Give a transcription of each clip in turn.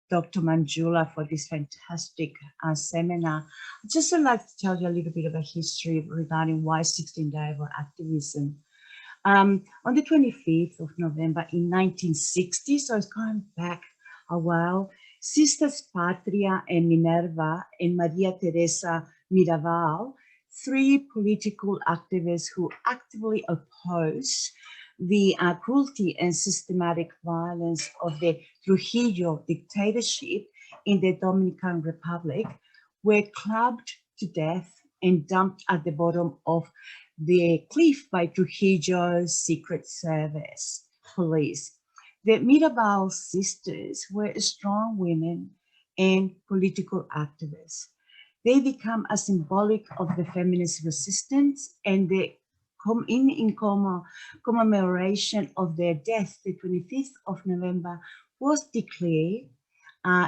Dr. Manjula for this fantastic seminar. I'd just like to tell you a little bit of a history regarding why 16 Day of Activism. On the 25th of November in 1960, so it's going back a while, Sisters Patria and Minerva and Maria Teresa Mirabal, three political activists who actively oppose the cruelty and systematic violence of the Trujillo dictatorship in the Dominican Republic, were clubbed to death and dumped at the bottom of the cliff by Trujillo's Secret Service police. The Mirabal sisters were strong women and political activists. They become a symbolic of the feminist resistance, and the commemoration of their death, the 25th of November, was declared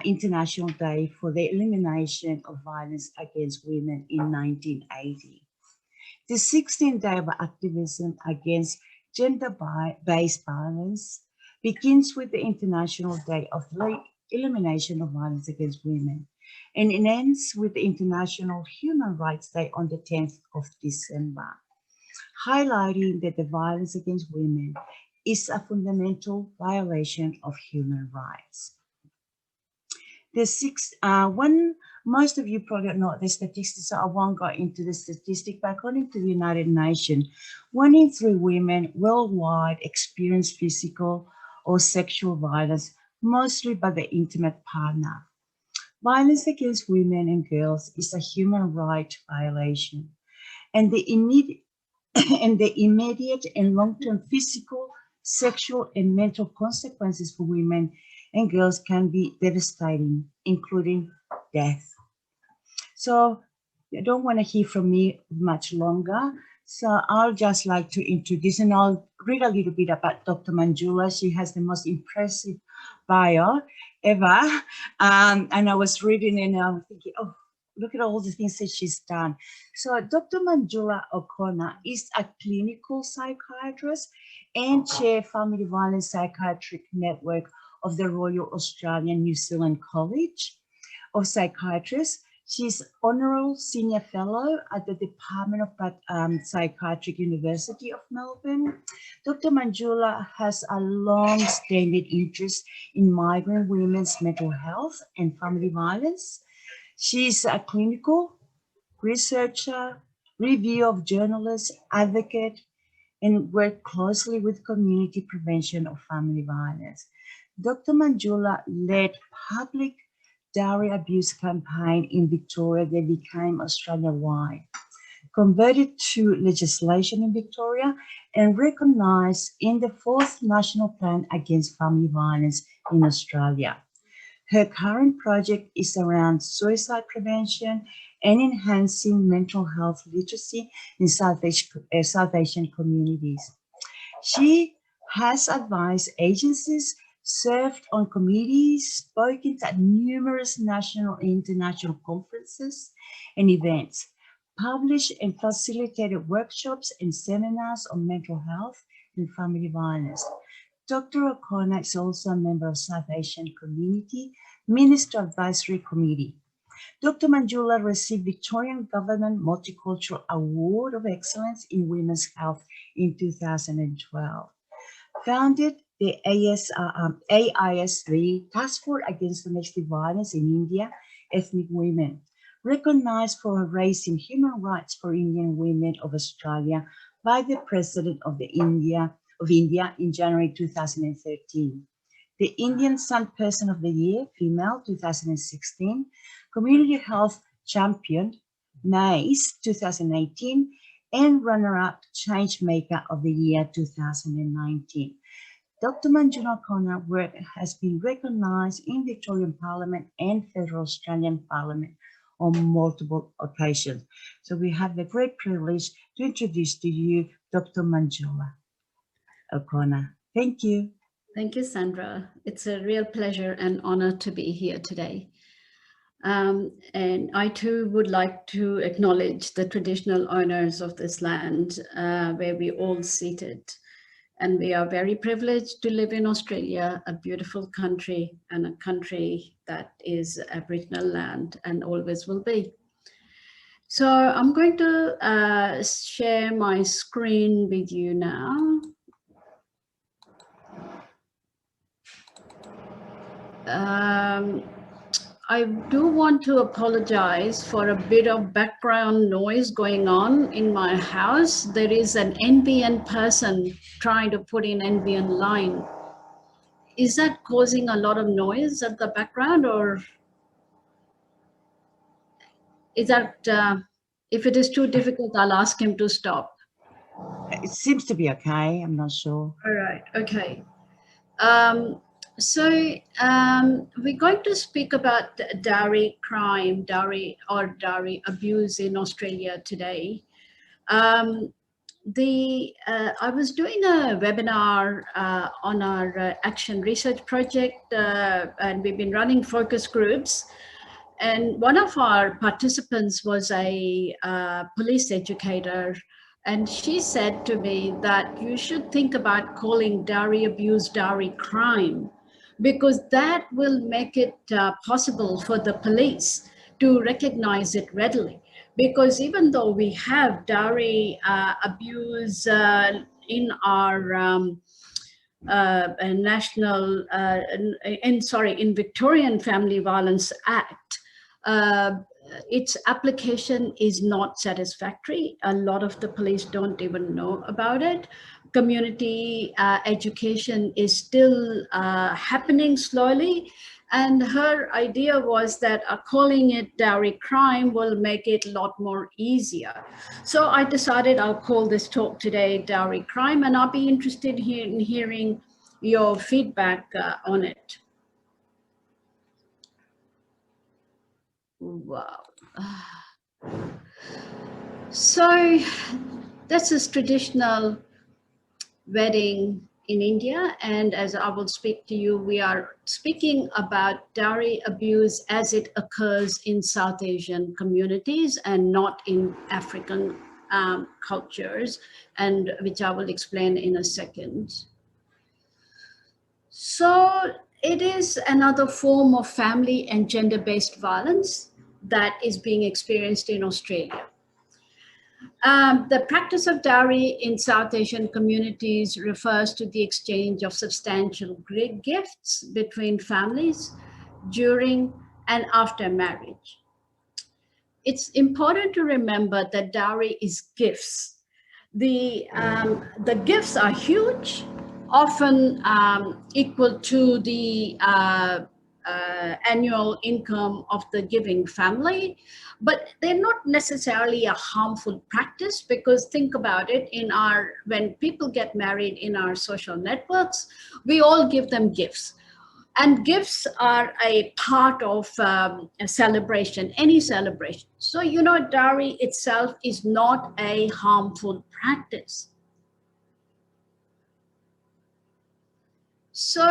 International Day for the Elimination of Violence Against Women in 1980. The 16th Day of Activism Against Gender-Based Violence begins with the International Day of the Elimination of Violence Against Women, and it ends with the International Human Rights Day on the 10th of December, highlighting that the violence against women is a fundamental violation of human rights. Most of you probably know the statistics, so I won't go into the statistic, but according to the United Nations, 1 in 3 women worldwide experience physical or sexual violence, mostly by their intimate partner. Violence against women and girls is a human right violation, and the immediate and long-term physical, sexual, and mental consequences for women and girls can be devastating, including death. So I don't want to hear from me much longer. So I'll just like to introduce, and I'll read a little bit about Dr. Manjula. She has the most impressive bio ever. And I was reading and I was thinking, oh, look at all the things that she's done. So Dr. Manjula O'Connor is a clinical psychiatrist and chair Family Violence Psychiatric Network of the Royal Australian New Zealand College of Psychiatrists. She's Honorary Senior Fellow at the Department of Psychiatric University of Melbourne. Dr. Manjula has a long-standing interest in migrant women's mental health and family violence. She's a clinical researcher, review of journalist, advocate, and work closely with community prevention of family violence. Dr. Manjula led public Dowry Abuse campaign in Victoria that became Australia-wide, converted to legislation in Victoria, and recognised in the 4th National Plan Against Family Violence in Australia. Her current project is around suicide prevention and enhancing mental health literacy in South Asian communities. She has advised agencies, served on committees, spoken at numerous national and international conferences and events, published and facilitated workshops and seminars on mental health and family violence. Dr. O'Connor is also a member of South Asian Community Minister Advisory Committee. Dr. Manjula received Victorian Government Multicultural Award of Excellence in Women's Health in 2012. Founded the AIS3 Task Force Against Domestic Violence in India, Ethnic Women, recognized for raising human rights for Indian women of Australia by the President of India in January 2013. The Indian Sun Person of the Year, Female, 2016, Community Health Champion, NACE, 2018, and runner-up Change Maker of the Year 2019. Dr. Manjula O'Connor work has been recognised in Victorian Parliament and Federal Australian Parliament on multiple occasions. So we have the great privilege to introduce to you Dr. Manjula O'Connor. Thank you. Thank you, Sandra. It's a real pleasure and honor to be here today. And I too would like to acknowledge the traditional owners of this land where we're all seated. And we are very privileged to live in Australia, a beautiful country, and a country that is Aboriginal land and always will be. So I'm going to share my screen with you now. I do want to apologize for a bit of background noise going on in my house. There is an NBN person trying to put in NBN line. Is that causing a lot of noise at the background, or is that, if it is too difficult, I'll ask him to stop. It seems to be okay. I'm not sure. All right, okay. So we're going to speak about dowry crime, dowry abuse in Australia today. I was doing a webinar on our action research project, and we've been running focus groups. And one of our participants was a police educator, and she said to me that you should think about calling dowry abuse dowry crime, because that will make it possible for the police to recognize it readily. Because even though we have dowry abuse in our national, in Victorian Family Violence Act, its application is not satisfactory. A lot of the police don't even know about it. Community education is still happening slowly. And her idea was that calling it dowry crime will make it a lot more easier. So I decided I'll call this talk today Dowry Crime, and I'll be interested in hearing your feedback on it. Wow. So this is traditional wedding in India, and as I will speak to you, we are speaking about dowry abuse as it occurs in South Asian communities and not in African cultures, and which I will explain in a second. So it is another form of family and gender-based violence that is being experienced in Australia. The practice of dowry in South Asian communities refers to the exchange of substantial gifts between families during and after marriage. It's important to remember that dowry is gifts. The gifts are huge, often equal to the annual income of the giving family, but they're not necessarily a harmful practice, because think about it, when people get married in our social networks, we all give them gifts. And gifts are a part of a celebration, any celebration. So, dowry itself is not a harmful practice. So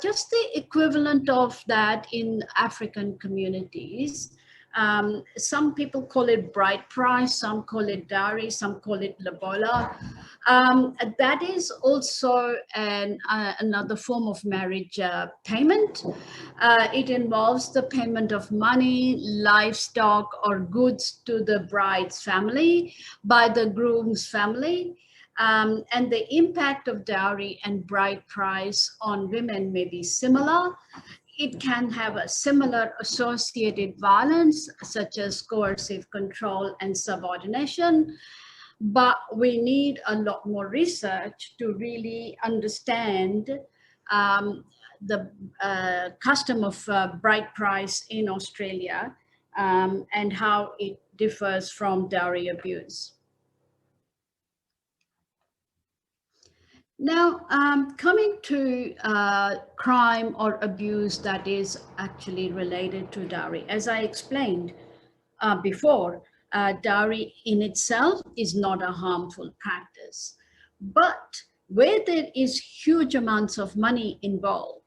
just the equivalent of that in African communities, some people call it bride price, some call it dowry, some call it lobola. That is also another form of marriage payment. It involves the payment of money, livestock, or goods to the bride's family by the groom's family. And the impact of dowry and bride price on women may be similar. It can have a similar associated violence, such as coercive control and subordination. But we need a lot more research to really understand the custom of bride price in Australia and how it differs from dowry abuse. Now, coming to crime or abuse that is actually related to dowry. As I explained before, dowry in itself is not a harmful practice. But where there is huge amounts of money involved,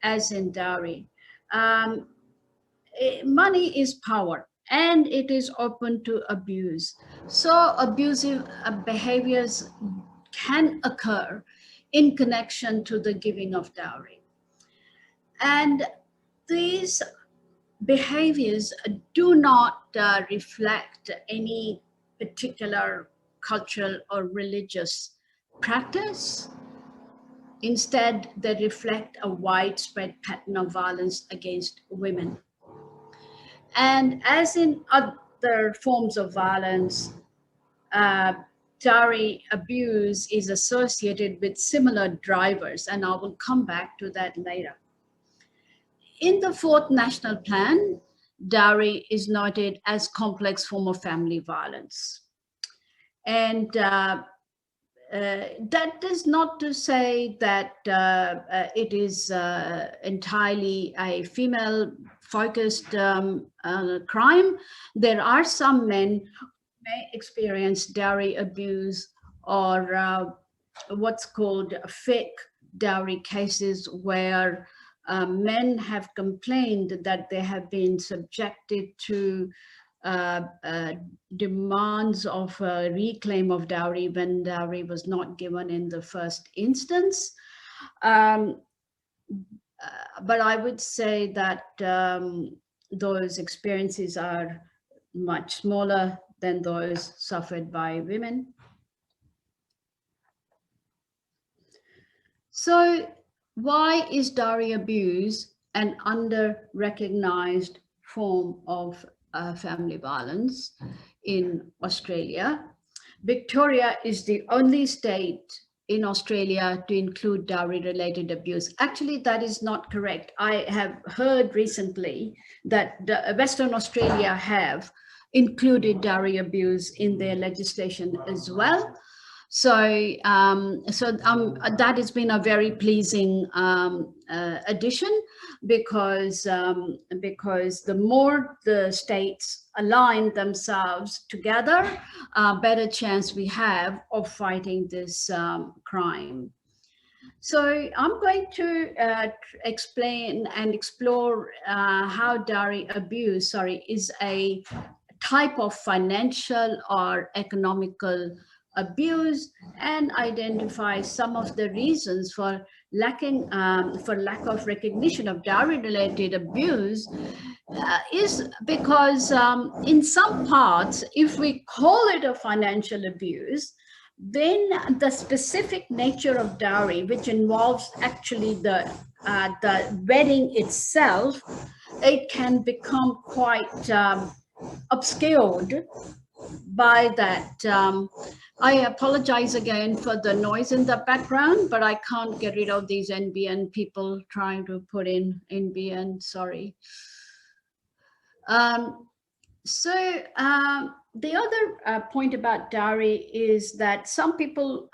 as in dowry, money is power, and it is open to abuse. So abusive behaviors can occur in connection to the giving of dowry. And these behaviors do not reflect any particular cultural or religious practice. Instead, they reflect a widespread pattern of violence against women. And as in other forms of violence, dowry abuse is associated with similar drivers, and I will come back to that later. In the fourth national plan, dowry is noted as complex form of family violence. And that is not to say that it is entirely a female-focused crime. There are some men who may experience dowry abuse or what's called fake dowry cases, where men have complained that they have been subjected to demands of reclaim of dowry when dowry was not given in the first instance. But I would say that those experiences are much smaller than those suffered by women. So why is dowry abuse an under-recognized form of family violence in Australia? Victoria is the only state in Australia to include dowry-related abuse. Actually, that is not correct. I have heard recently that Western Australia have included dowry abuse in their legislation as well. So, that has been a very pleasing addition, because the more the states align themselves together, better chance we have of fighting this crime. So I'm going to explain and explore how dowry abuse, is a type of financial or economical abuse, and identify some of the reasons for lack of recognition of dowry-related abuse is because in some parts, if we call it a financial abuse, then the specific nature of dowry, which involves actually the wedding itself, it can become quite obscured by that. I apologize again for the noise in the background, but I can't get rid of these NBN people trying to put in NBN, sorry. The other point about dowry is that some people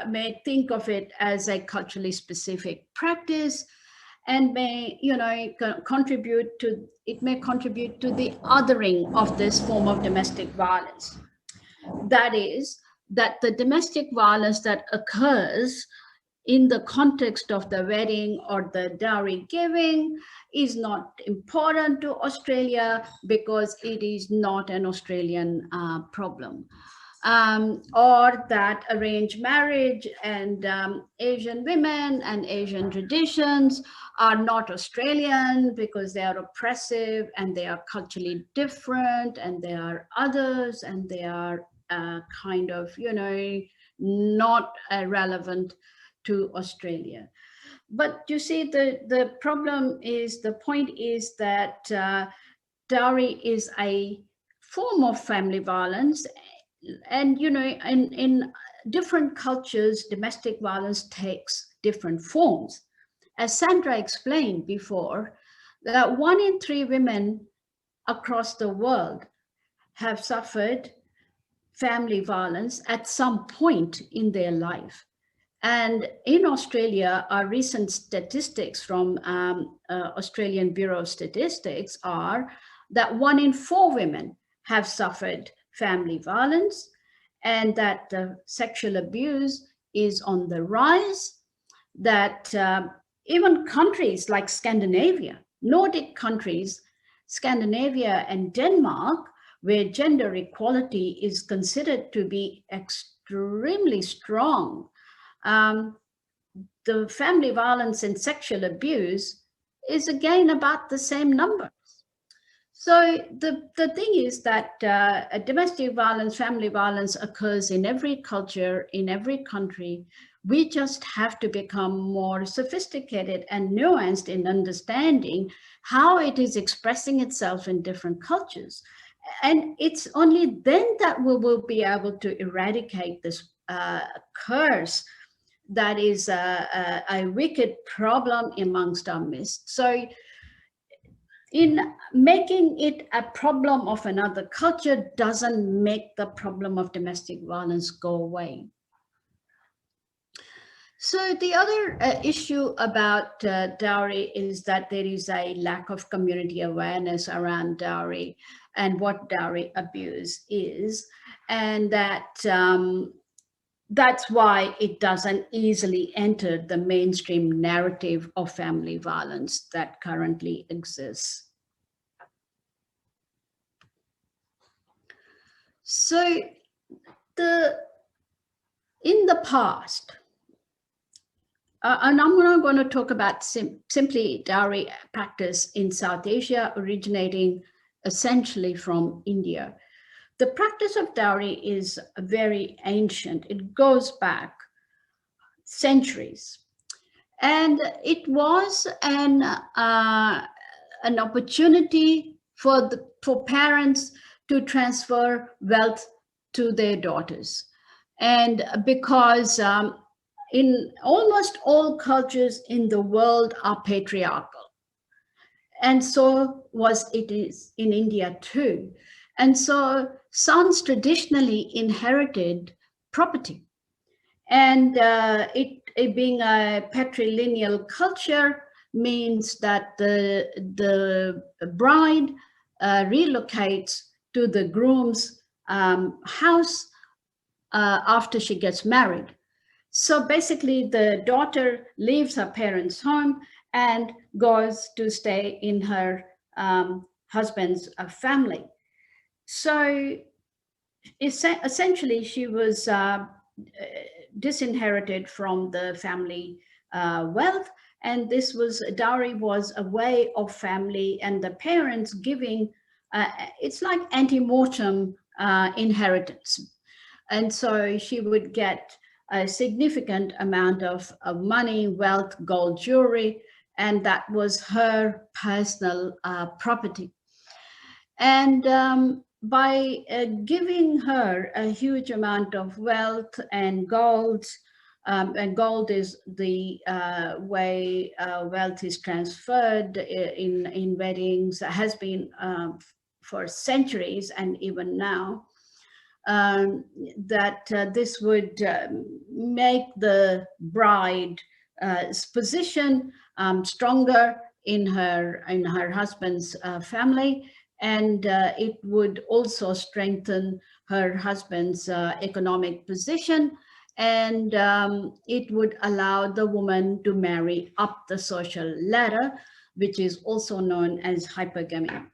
may think of it as a culturally specific practice, and may, contribute to the othering of this form of domestic violence. That is, that the domestic violence that occurs in the context of the wedding or the dowry giving is not important to Australia because it is not an Australian problem. Or that arranged marriage and Asian women and Asian traditions are not Australian because they are oppressive and they are culturally different and they are others and they are kind of, not relevant to Australia. But you see, the point is that dowry is a form of family violence. And, in different cultures, domestic violence takes different forms. As Sandra explained before, that 1 in 3 women across the world have suffered family violence at some point in their life. And in Australia, our recent statistics from Australian Bureau of Statistics are that 1 in 4 women have suffered family violence, and that sexual abuse is on the rise, that even countries like Scandinavia, Nordic countries, Scandinavia and Denmark, where gender equality is considered to be extremely strong. The family violence and sexual abuse is again about the same numbers. So the thing is that domestic violence, family violence occurs in every culture, in every country. We just have to become more sophisticated and nuanced in understanding how it is expressing itself in different cultures. And it's only then that we will be able to eradicate this curse that is a wicked problem amongst our midst. So in making it a problem of another culture doesn't make the problem of domestic violence go away. So the other issue about dowry is that there is a lack of community awareness around dowry and what dowry abuse is, and that that's why it doesn't easily enter the mainstream narrative of family violence that currently exists. So in the past, and I'm not going to talk about simply dowry practice in South Asia, originating essentially from India. The practice of dowry is very ancient. It goes back centuries. And it was an opportunity for parents to transfer wealth to their daughters. And because in almost all cultures in the world are patriarchal. And so it is in India too. And so sons traditionally inherited property. And it being a patrilineal culture means that the bride relocates to the groom's house after she gets married. So basically the daughter leaves her parents' home and goes to stay in her husband's family. So essentially she was disinherited from the family wealth, and dowry was a way of family and the parents giving, it's like ante-mortem inheritance. And so she would get a significant amount of money, wealth, gold jewelry, and that was her personal property. And by giving her a huge amount of wealth and gold is the way wealth is transferred in weddings, has been for centuries and even now, that this would make the bride's position stronger in her husband's family, and it would also strengthen her husband's economic position, and it would allow the woman to marry up the social ladder, which is also known as hypergamy.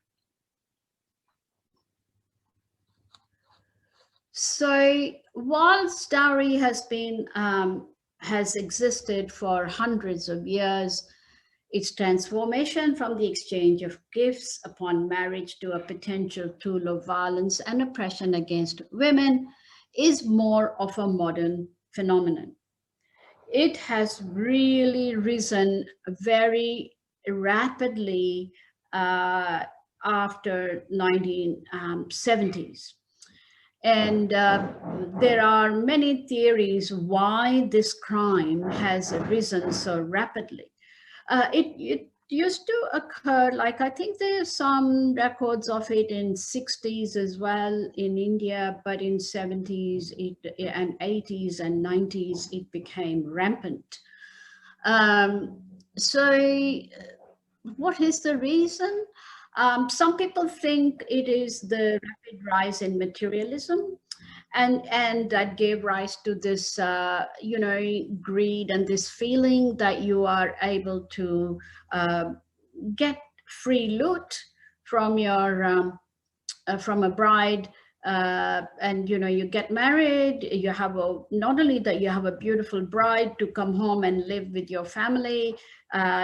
So whilst dowry has existed for hundreds of years, its transformation from the exchange of gifts upon marriage to a potential tool of violence and oppression against women is more of a modern phenomenon. It has really risen very rapidly after 1970s. And there are many theories why this crime has risen so rapidly. It used to occur, like I think there's some records of it in 60s as well in India, but in 70s and 80s and 90s, it became rampant. So what is the reason? Some people think it is the rapid rise in materialism, and that gave rise to this, greed and this feeling that you are able to get free loot from your from a bride and you get married, you have not only that you have a beautiful bride to come home and live with your family,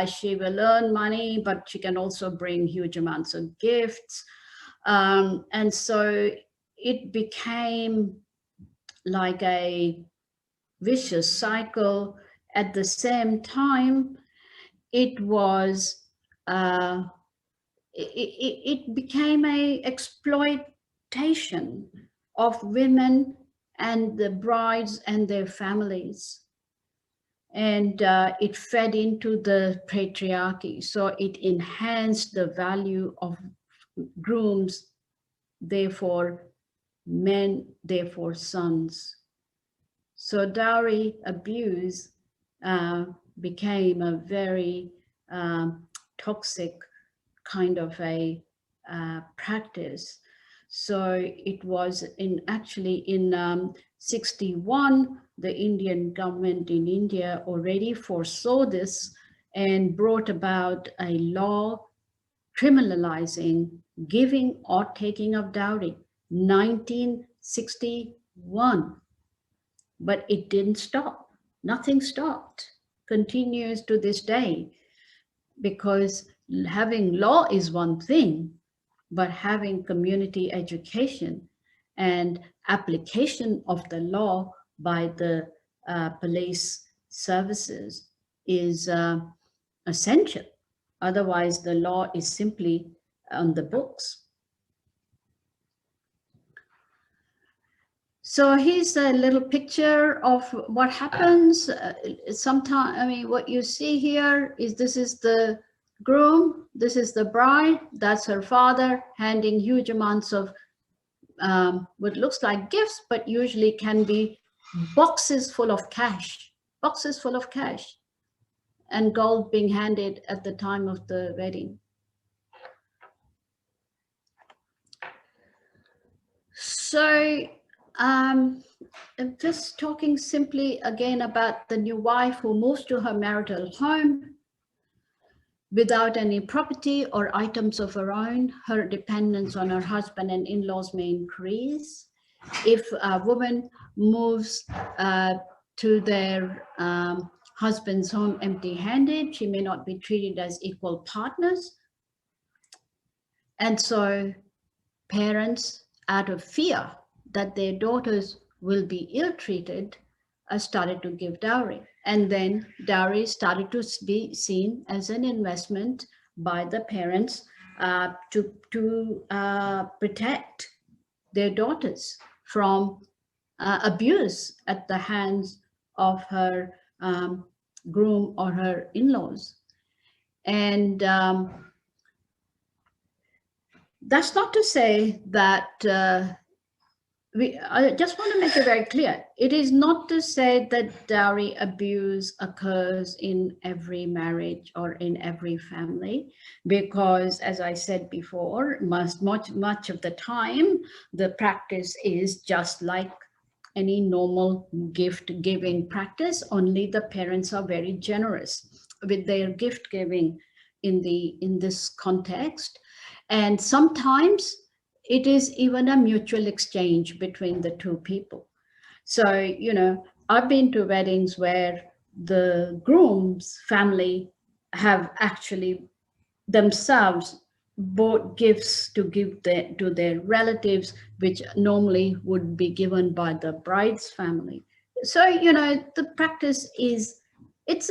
she will earn money, but she can also bring huge amounts of gifts. And so it became like a vicious cycle. At the same time, it was it became a exploitation of women and the brides and their families, and it fed into the patriarchy. So it enhanced the value of grooms, therefore men, therefore sons. So dowry abuse became a very toxic kind of a practice. So it was actually in 61, the Indian government in India already foresaw this and brought about a law criminalizing giving or taking of dowry, 1961. But it didn't stop. Nothing stopped. Continues to this day, because having law is one thing, but having community education and application of the law by the police services is essential. Otherwise, the law is simply on the books. So here's a little picture of what happens. Sometimes, I mean, what you see here is this is the groom, this is the bride, that's her father handing huge amounts of what looks like gifts, but usually can be boxes full of cash, and gold being handed at the time of the wedding. So I'm just talking simply again about the new wife who moves to her marital home without any property or items of her own. Her dependence on her husband and in-laws may increase. If a woman moves to their husband's home empty-handed, she may not be treated as equal partners. And so parents, out of fear that their daughters will be ill-treated, started to give dowry. And then dowry started to be seen as an investment by the parents to protect their daughters from abuse at the hands of her groom or her in-laws. And that's not to say that I just want to make it very clear. It is not to say that dowry abuse occurs in every marriage or in every family, because as I said before, much of the time, the practice is just like any normal gift giving practice, only the parents are very generous with their gift giving in this context. And sometimes it is even a mutual exchange between the two people. So, I've been to weddings where the groom's family have actually themselves bought gifts to give to their relatives, which normally would be given by the bride's family. So, the practice is, it's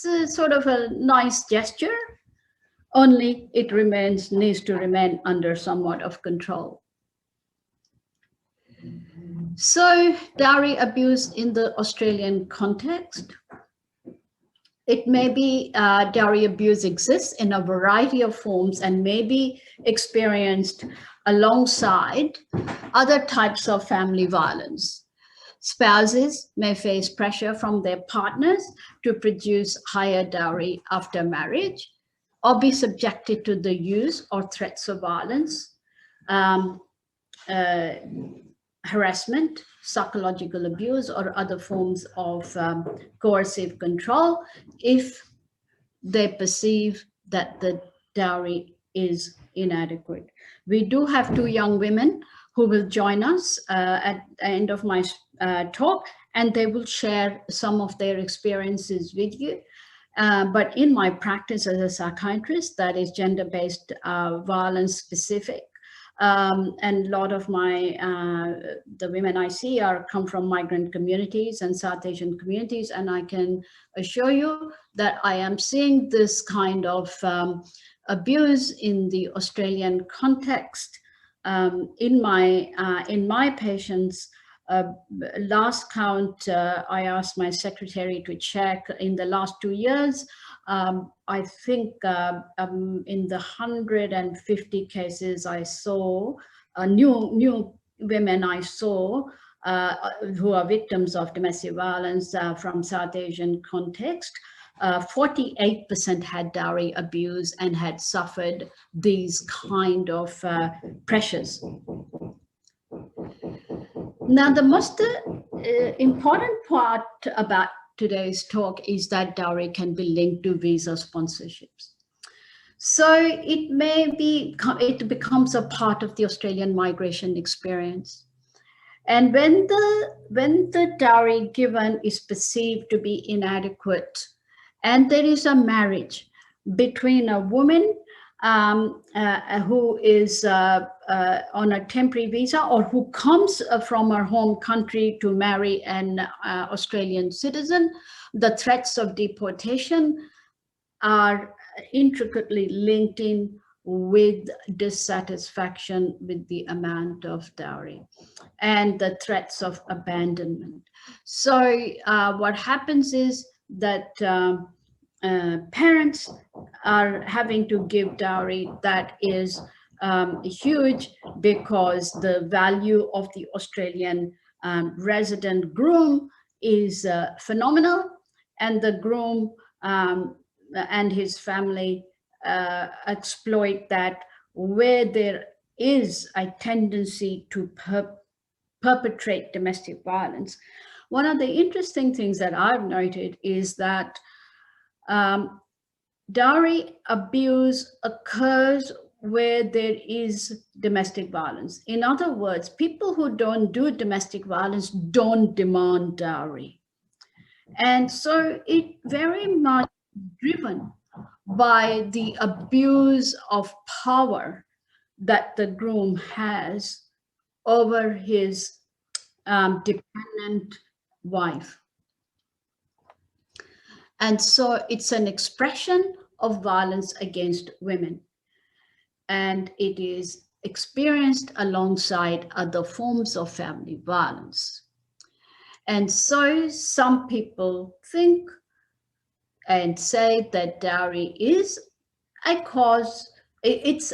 a sort of a nice gesture, only it needs to remain under somewhat of control. So dowry abuse in the Australian context, it may be dowry abuse exists in a variety of forms and may be experienced alongside other types of family violence. Spouses may face pressure from their partners to produce higher dowry after marriage, or be subjected to the use or threats of violence, harassment, psychological abuse, or other forms of coercive control if they perceive that the dowry is inadequate. We do have 2 young women who will join us at the end of my talk, and they will share some of their experiences with you. But in my practice as a psychiatrist, that is gender-based violence specific. And a lot of my, the women I see come from migrant communities and South Asian communities. And I can assure you that I am seeing this kind of abuse in the Australian context. In my patients. Last count, I asked my secretary to check in the last 2 years. I think in the 150 cases I saw, new women I saw who are victims of domestic violence from South Asian context, 48% had dowry abuse and had suffered these kind of pressures. Now, the most important part about today's talk is that dowry can be linked to visa sponsorships. So it becomes a part of the Australian migration experience. And when the dowry given is perceived to be inadequate, and there is a marriage between a woman who is on a temporary visa or who comes from her home country to marry an Australian citizen, the threats of deportation are intricately linked in with dissatisfaction with the amount of dowry and the threats of abandonment. So what happens is that parents are having to give dowry that is huge, because the value of the Australian resident groom is phenomenal, and the groom and his family exploit that where there is a tendency to perpetrate domestic violence. One of the interesting things that I've noted is that dowry abuse occurs where there is domestic violence. In other words, people who don't do domestic violence don't demand dowry. And so it very much driven by the abuse of power that the groom has over his dependent wife. And so it's an expression of violence against women. And it is experienced alongside other forms of family violence. And so some people think and say that dowry is a cause, it's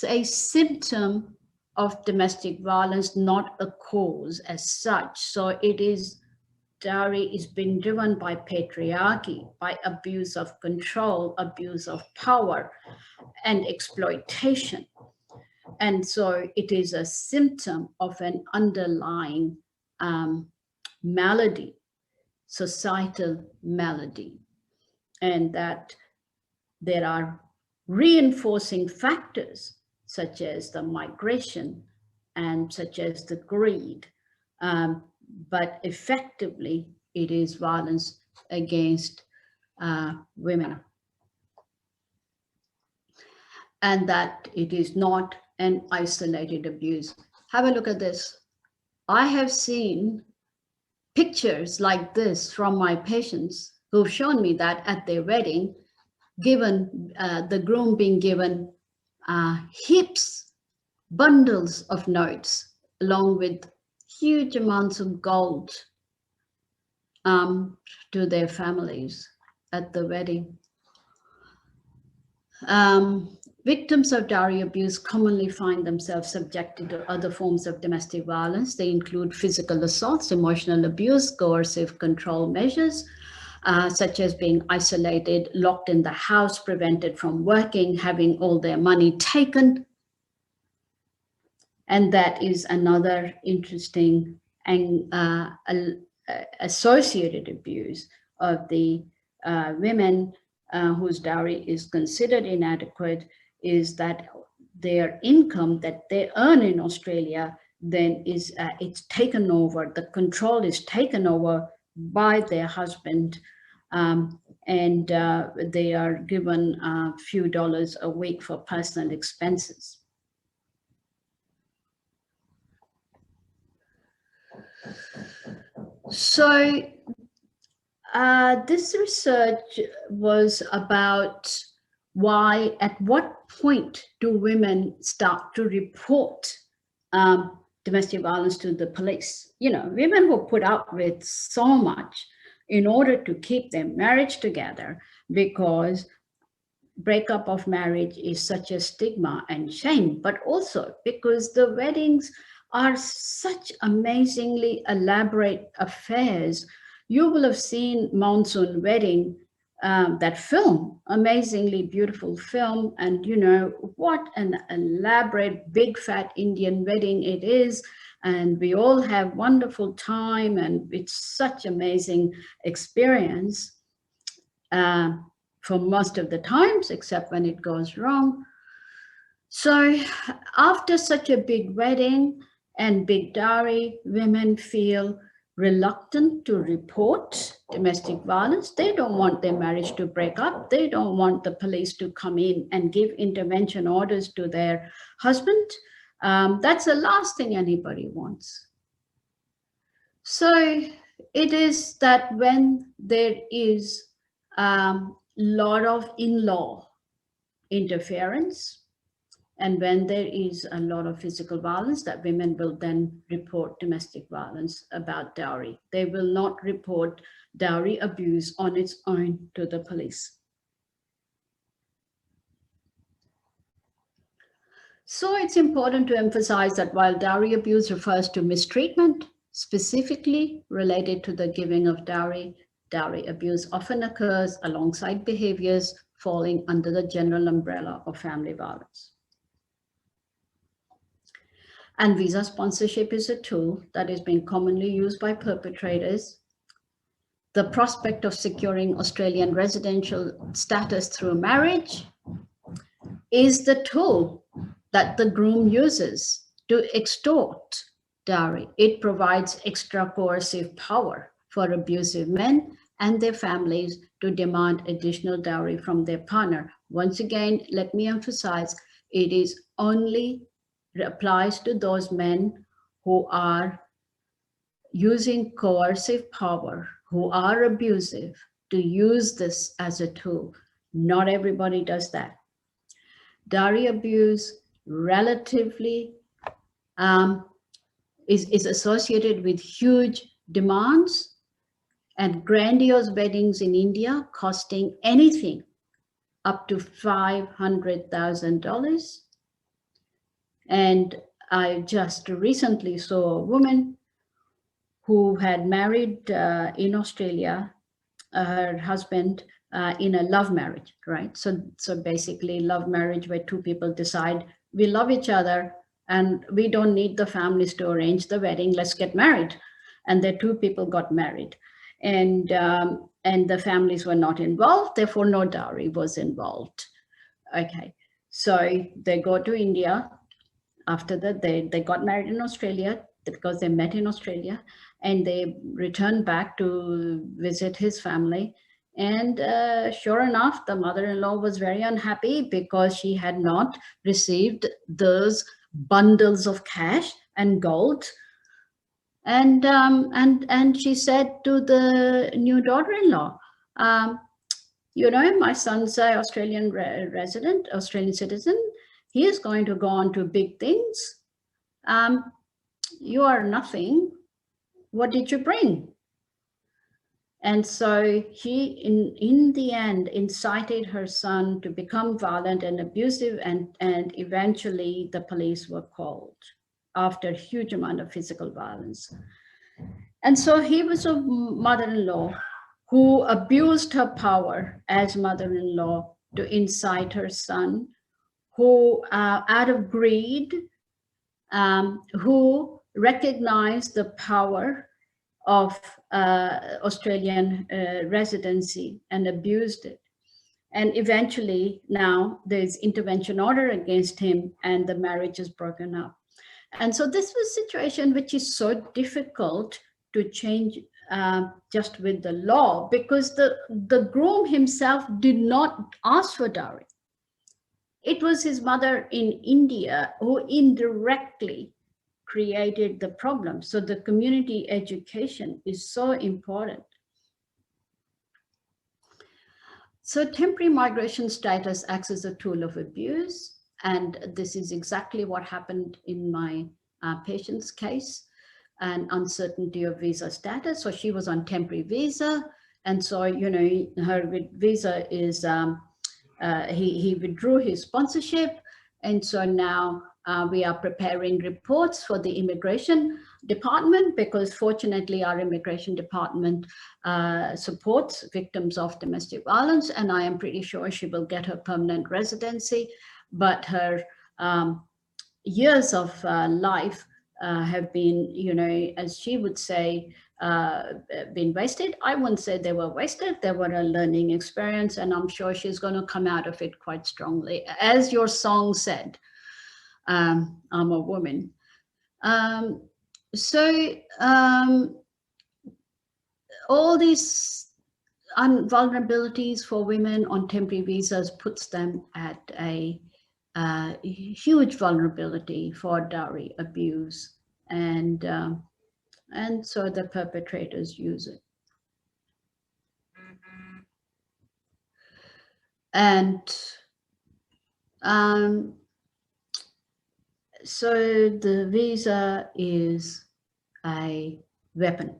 a symptom of domestic violence, not a cause as such. So it is, dowry is being driven by patriarchy, by abuse of control, abuse of power, and exploitation. And so it is a symptom of an underlying malady, societal malady, and that there are reinforcing factors such as the migration and such as the greed, but effectively it is violence against women, and that it is not an isolated abuse. Have a look at this. I have seen pictures like this from my patients who've shown me that at their wedding, given the groom being given heaps, bundles of notes, along with huge amounts of gold to their families at the wedding. Victims of dowry abuse commonly find themselves subjected to other forms of domestic violence. They include physical assaults, emotional abuse, coercive control measures, such as being isolated, locked in the house, prevented from working, having all their money taken. And that is another interesting and associated abuse of the women whose dowry is considered inadequate, is that their income that they earn in Australia then is it's taken over, the control is taken over by their husband, and they are given a few dollars a week for personal expenses. So this research was about why, at what point do women start to report domestic violence to the police? You know, women were put up with so much in order to keep their marriage together, because breakup of marriage is such a stigma and shame, but also because the weddings are such amazingly elaborate affairs. You will have seen Monsoon Wedding, that film, amazingly beautiful film, and you know what an elaborate big fat Indian wedding it is, and we all have wonderful time, and it's such amazing experience for most of the times, except when it goes wrong. So after such a big wedding and big dowry, women feel reluctant to report domestic violence. They don't want their marriage to break up. They don't want the police to come in and give intervention orders to their husband. That's the last thing anybody wants. So it is that when there is lot of in-law interference, and when there is a lot of physical violence, that women will then report domestic violence about dowry. They will not report dowry abuse on its own to the police. So it's important to emphasize that while dowry abuse refers to mistreatment specifically related to the giving of dowry, dowry abuse often occurs alongside behaviors falling under the general umbrella of family violence. And visa sponsorship is a tool that is being commonly used by perpetrators. The prospect of securing Australian residential status through marriage is the tool that the groom uses to extort dowry. It provides extra coercive power for abusive men and their families to demand additional dowry from their partner. Once again, let me emphasize, it is only applies to those men who are using coercive power, who are abusive, to use this as a tool. Not everybody does that. Dowry abuse relatively is associated with huge demands and grandiose weddings in India costing anything up to $500,000. And I just recently saw a woman who had married in Australia, her husband in a love marriage, right? So basically love marriage where two people decide we love each other and we don't need the families to arrange the wedding, let's get married. And the two people got married, and the families were not involved, therefore no dowry was involved. Okay, so they go to India. After that, they got married in Australia because they met in Australia, and they returned back to visit his family. And sure enough, the mother-in-law was very unhappy because she had not received those bundles of cash and gold. And she said to the new daughter-in-law, you know, my son's an Australian resident, Australian citizen. He is going to go on to big things. You are nothing. What did you bring? And so he, in the end, incited her son to become violent and abusive, and eventually the police were called after a huge amount of physical violence. And so he was a mother-in-law who abused her power as mother-in-law to incite her son, who out of greed, who recognized the power of Australian residency and abused it. And eventually now there's intervention order against him and the marriage is broken up. And so this was a situation which is so difficult to change just with the law, because the groom himself did not ask for dowry. It was his mother in India who indirectly created the problem. So the community education is so important. So temporary migration status acts as a tool of abuse. And this is exactly what happened in my patient's case, an uncertainty of visa status. So she was on temporary visa. And so, you know, her visa is, he withdrew his sponsorship. And so now we are preparing reports for the immigration department, because fortunately our immigration department supports victims of domestic violence, and I am pretty sure she will get her permanent residency, but her years of life have been, you know, as she would say, been wasted. I wouldn't say they were wasted, they were a learning experience, and I'm sure she's going to come out of it quite strongly. As your song said, I'm a woman. All these vulnerabilities for women on temporary visas puts them at a huge vulnerability for dowry abuse, and so the perpetrators use it. And so the visa is a weapon.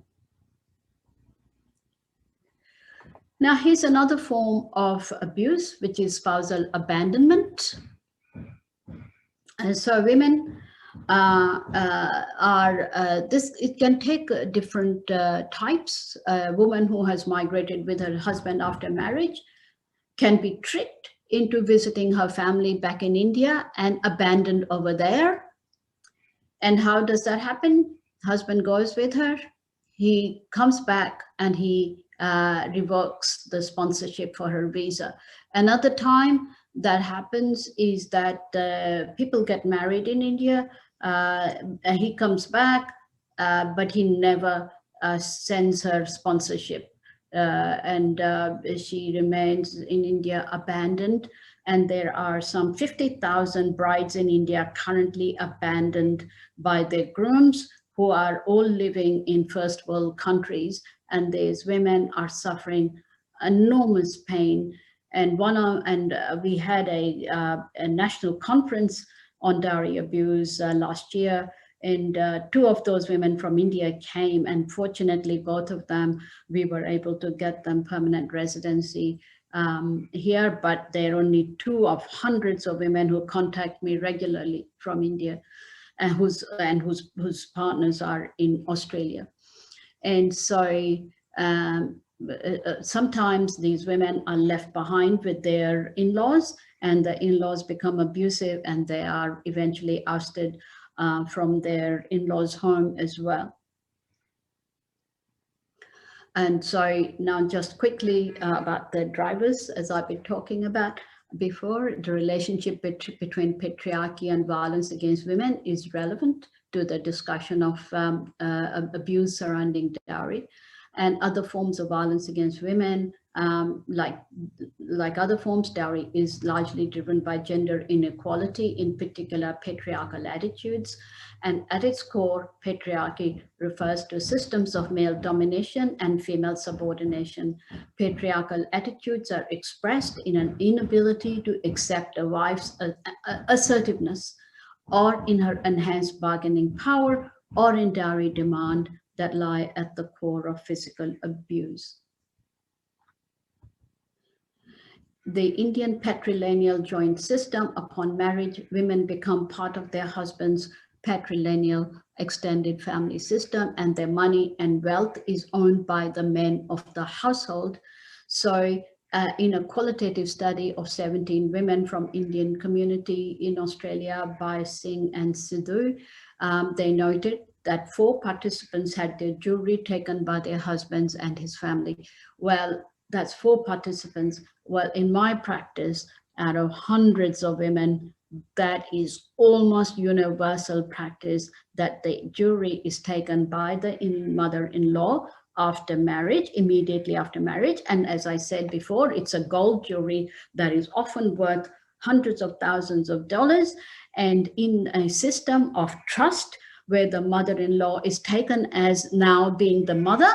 Now, here's another form of abuse, which is spousal abandonment. And so women it can take different types. A woman who has migrated with her husband after marriage can be tricked into visiting her family back in India and abandoned over there. And how does that happen? Husband goes with her, he comes back and he revokes the sponsorship for her visa. Another time that happens is that people get married in India, and he comes back, but he never sends her sponsorship. And she remains in India abandoned. And there are some 50,000 brides in India currently abandoned by their grooms, who are all living in first world countries. And these women are suffering enormous pain. And we had a national conference on dowry abuse last year. And two of those women from India came, and fortunately, both of them, we were able to get them permanent residency here, but they're only two of hundreds of women who contact me regularly from India, and whose partners are in Australia. And so sometimes these women are left behind with their in-laws, and the in-laws become abusive, and they are eventually ousted from their in-laws' home as well. And so now just quickly about the drivers, as I've been talking about before, the relationship between patriarchy and violence against women is relevant to the discussion of abuse surrounding dowry. And other forms of violence against women, like other forms, dowry is largely driven by gender inequality, in particular patriarchal attitudes. And at its core, patriarchy refers to systems of male domination and female subordination. Patriarchal attitudes are expressed in an inability to accept a wife's assertiveness, or in her enhanced bargaining power, or in dowry demand that lie at the core of physical abuse. The Indian patrilineal joint system: upon marriage, women become part of their husband's patrilineal extended family system, and their money and wealth is owned by the men of the household. So in a qualitative study of 17 women from Indian community in Australia by Singh and Sidhu, they noted that 4 participants had their jewelry taken by their husbands and his family. Well, That's 4 participants. Well, in my practice, out of hundreds of women, that is almost universal practice, that the jury is taken by the mother-in-law after marriage, immediately after marriage. And as I said before, it's a gold jury that is often worth hundreds of thousands of dollars, and in a system of trust where the mother-in-law is taken as now being the mother.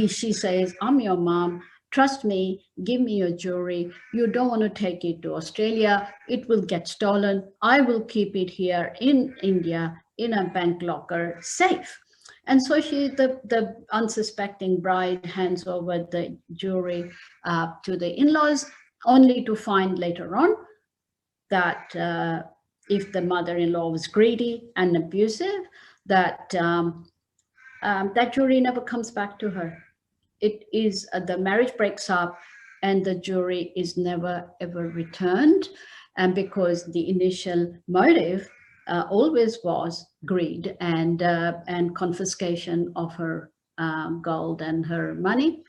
She says, I'm your mom, trust me, give me your jewelry. You don't want to take it to Australia, it will get stolen. I will keep it here in India in a bank locker safe. And so the unsuspecting bride hands over the jewelry to the in-laws, only to find later on that if the mother-in-law was greedy and abusive, that that jewelry never comes back to her. It is the marriage breaks up and the jewelry is never ever returned, and because the initial motive always was greed and confiscation of her gold and her money.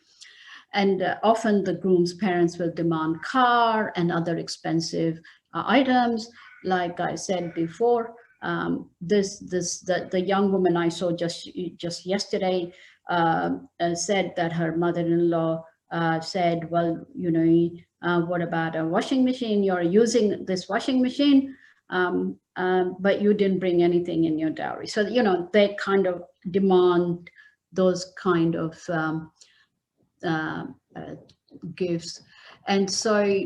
And often the groom's parents will demand car and other expensive items. Like I said before, the young woman I saw just yesterday said that her mother-in-law said, well, you know, what about a washing machine? You're using this washing machine, but you didn't bring anything in your dowry. So, you know, they kind of demand those kind of gifts. And so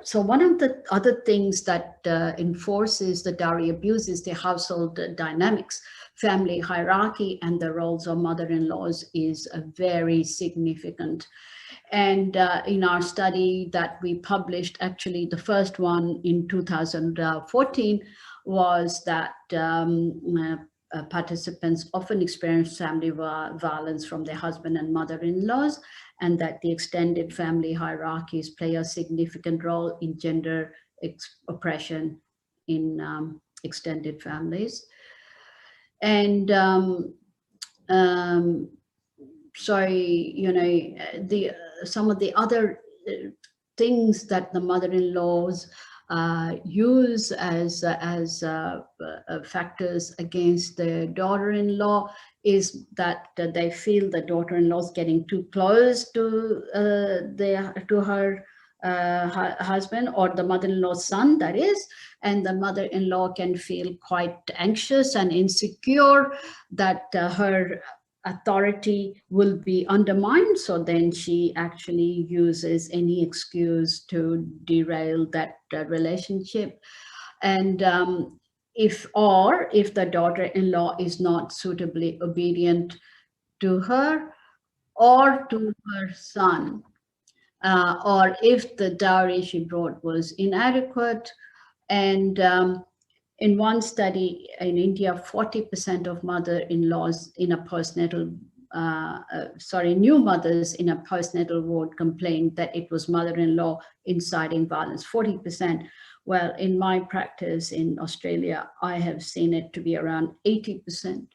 so one of the other things that enforces the dowry abuse is the household dynamics. Family hierarchy and the roles of mother-in-laws is very significant. And in our study that we published, actually the first one in 2014, was that participants often experience family violence from their husband and mother-in-laws, and that the extended family hierarchies play a significant role in gender oppression in extended families. And so, you know, some of the other things that the mother-in-laws use as factors against the daughter-in-law is that they feel the daughter-in-law is getting too close to her husband, or the mother-in-law's son, that is, and the mother-in-law can feel quite anxious and insecure that her authority will be undermined. So then she actually uses any excuse to derail that relationship. And if the daughter-in-law is not suitably obedient to her or to her son, or if the dowry she brought was inadequate. And in one study in India, 40% of mother-in-laws in a postnatal, new mothers in a postnatal ward complained that it was mother-in-law inciting violence, 40%. Well, in my practice in Australia, I have seen it to be around 80%.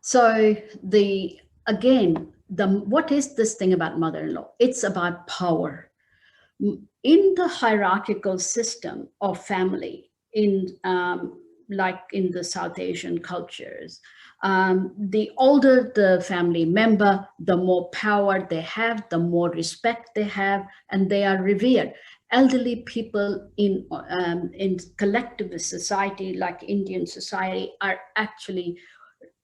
So what is this thing about mother-in-law? It's about power. In the hierarchical system of family, like in the South Asian cultures, the older the family member, the more power they have, the more respect they have, and they are revered. Elderly people in collectivist society, like Indian society, are actually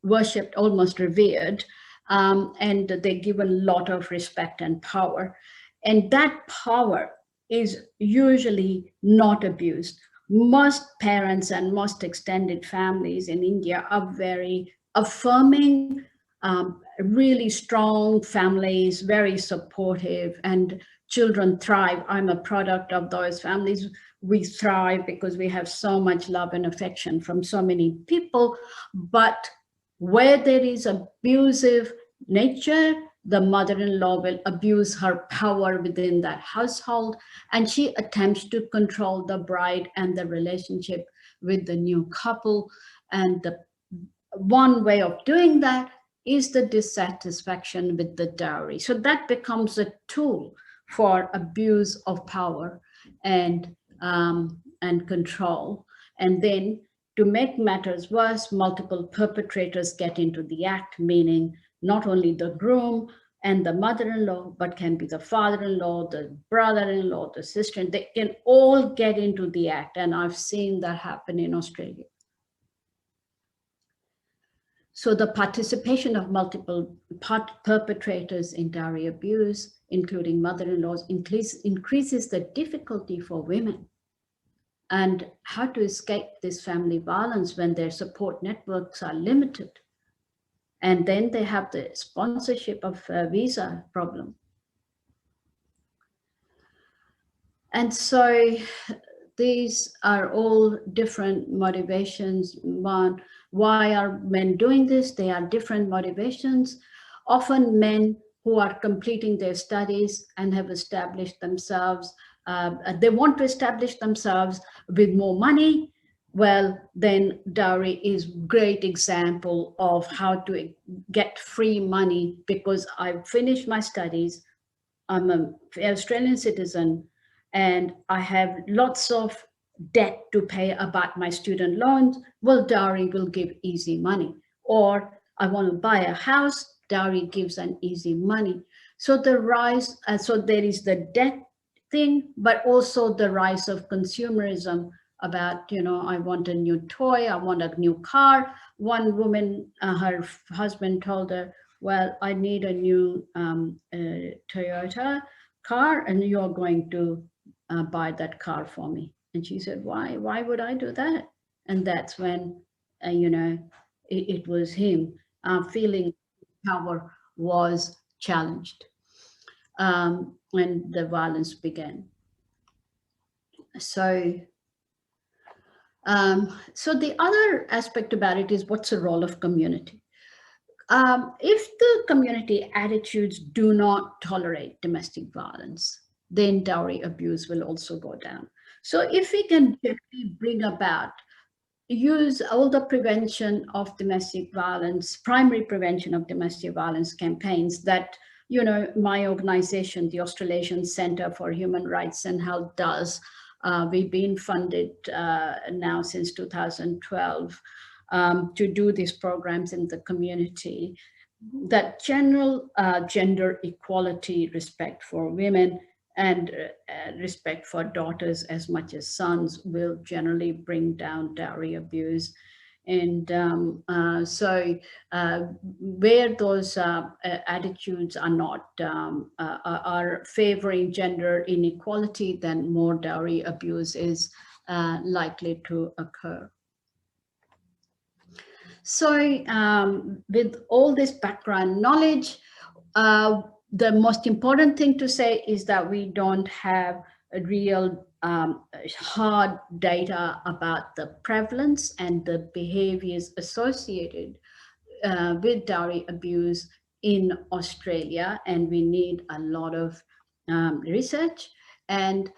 worshipped, almost revered, and they're given a lot of respect and power. And that power is usually not abused. Most parents and most extended families in India are very affirming, really strong families, very supportive, and children thrive. I'm a product of those families. We thrive because we have so much love and affection from so many people. But where there is abusive nature, the mother-in-law will abuse her power within that household, and she attempts to control the bride and the relationship with the new couple. And the one way of doing that is the dissatisfaction with the dowry. So that becomes a tool for abuse of power and control. And then to make matters worse, multiple perpetrators get into the act, meaning not only the groom and the mother-in-law, but can be the father-in-law, the brother-in-law, the sister, they can all get into the act. And I've seen that happen in Australia. So the participation of multiple perpetrators in dowry abuse, including mother-in-laws, increases the difficulty for women and how to escape this family violence when their support networks are limited. And then they have the sponsorship of visa problem. And so these are all different motivations. One, why are men doing this? They are different motivations. Often men who are completing their studies and have established themselves, they want to establish themselves with more money. Well, then dowry is a great example of how to get free money because I've finished my studies. I'm an Australian citizen and I have lots of debt to pay about my student loans. Well, dowry will give easy money. Or I want to buy a house, dowry gives an easy money. So the rise, so there is the debt thing, but also the rise of consumerism about, I want a new toy, I want a new car. One woman, her husband told her, well, I need a new Toyota car and you're going to buy that car for me. And she said, why would I do that? And that's when, it was him feeling power was challenged when the violence began. So the other aspect about it is what's the role of community? If the community attitudes do not tolerate domestic violence, then dowry abuse will also go down. So if we can gently bring about, use all the prevention of domestic violence, primary prevention of domestic violence campaigns that, my organization, the Australasian Centre for Human Rights and Health does. We've been funded now since 2012 to do these programs in the community. That general gender equality, respect for women, and respect for daughters as much as sons will generally bring down dowry abuse. And so where those attitudes are not, are favoring gender inequality, then more dowry abuse is likely to occur. So with all this background knowledge, the most important thing to say is that we don't have a real hard data about the prevalence and the behaviors associated with dowry abuse in Australia, and we need a lot of research. And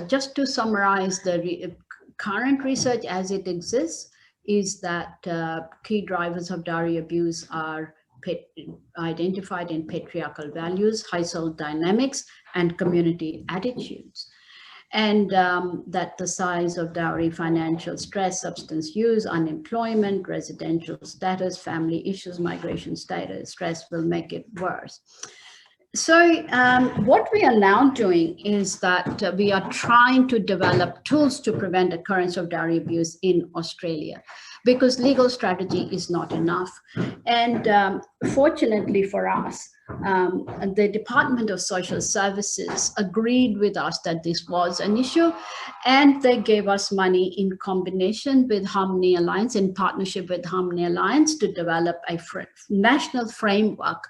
just to summarize the current research as it exists, is that key drivers of dowry abuse are identified in patriarchal values, household dynamics, and community attitudes. And that the size of dowry, financial stress, substance use, unemployment, residential status, family issues, migration status, stress will make it worse. So what we are now doing is that we are trying to develop tools to prevent occurrence of dowry abuse in Australia, because legal strategy is not enough. And fortunately for us, the Department of Social Services agreed with us that this was an issue, and they gave us money in combination with Harmony Alliance, in partnership with Harmony Alliance, to develop a national framework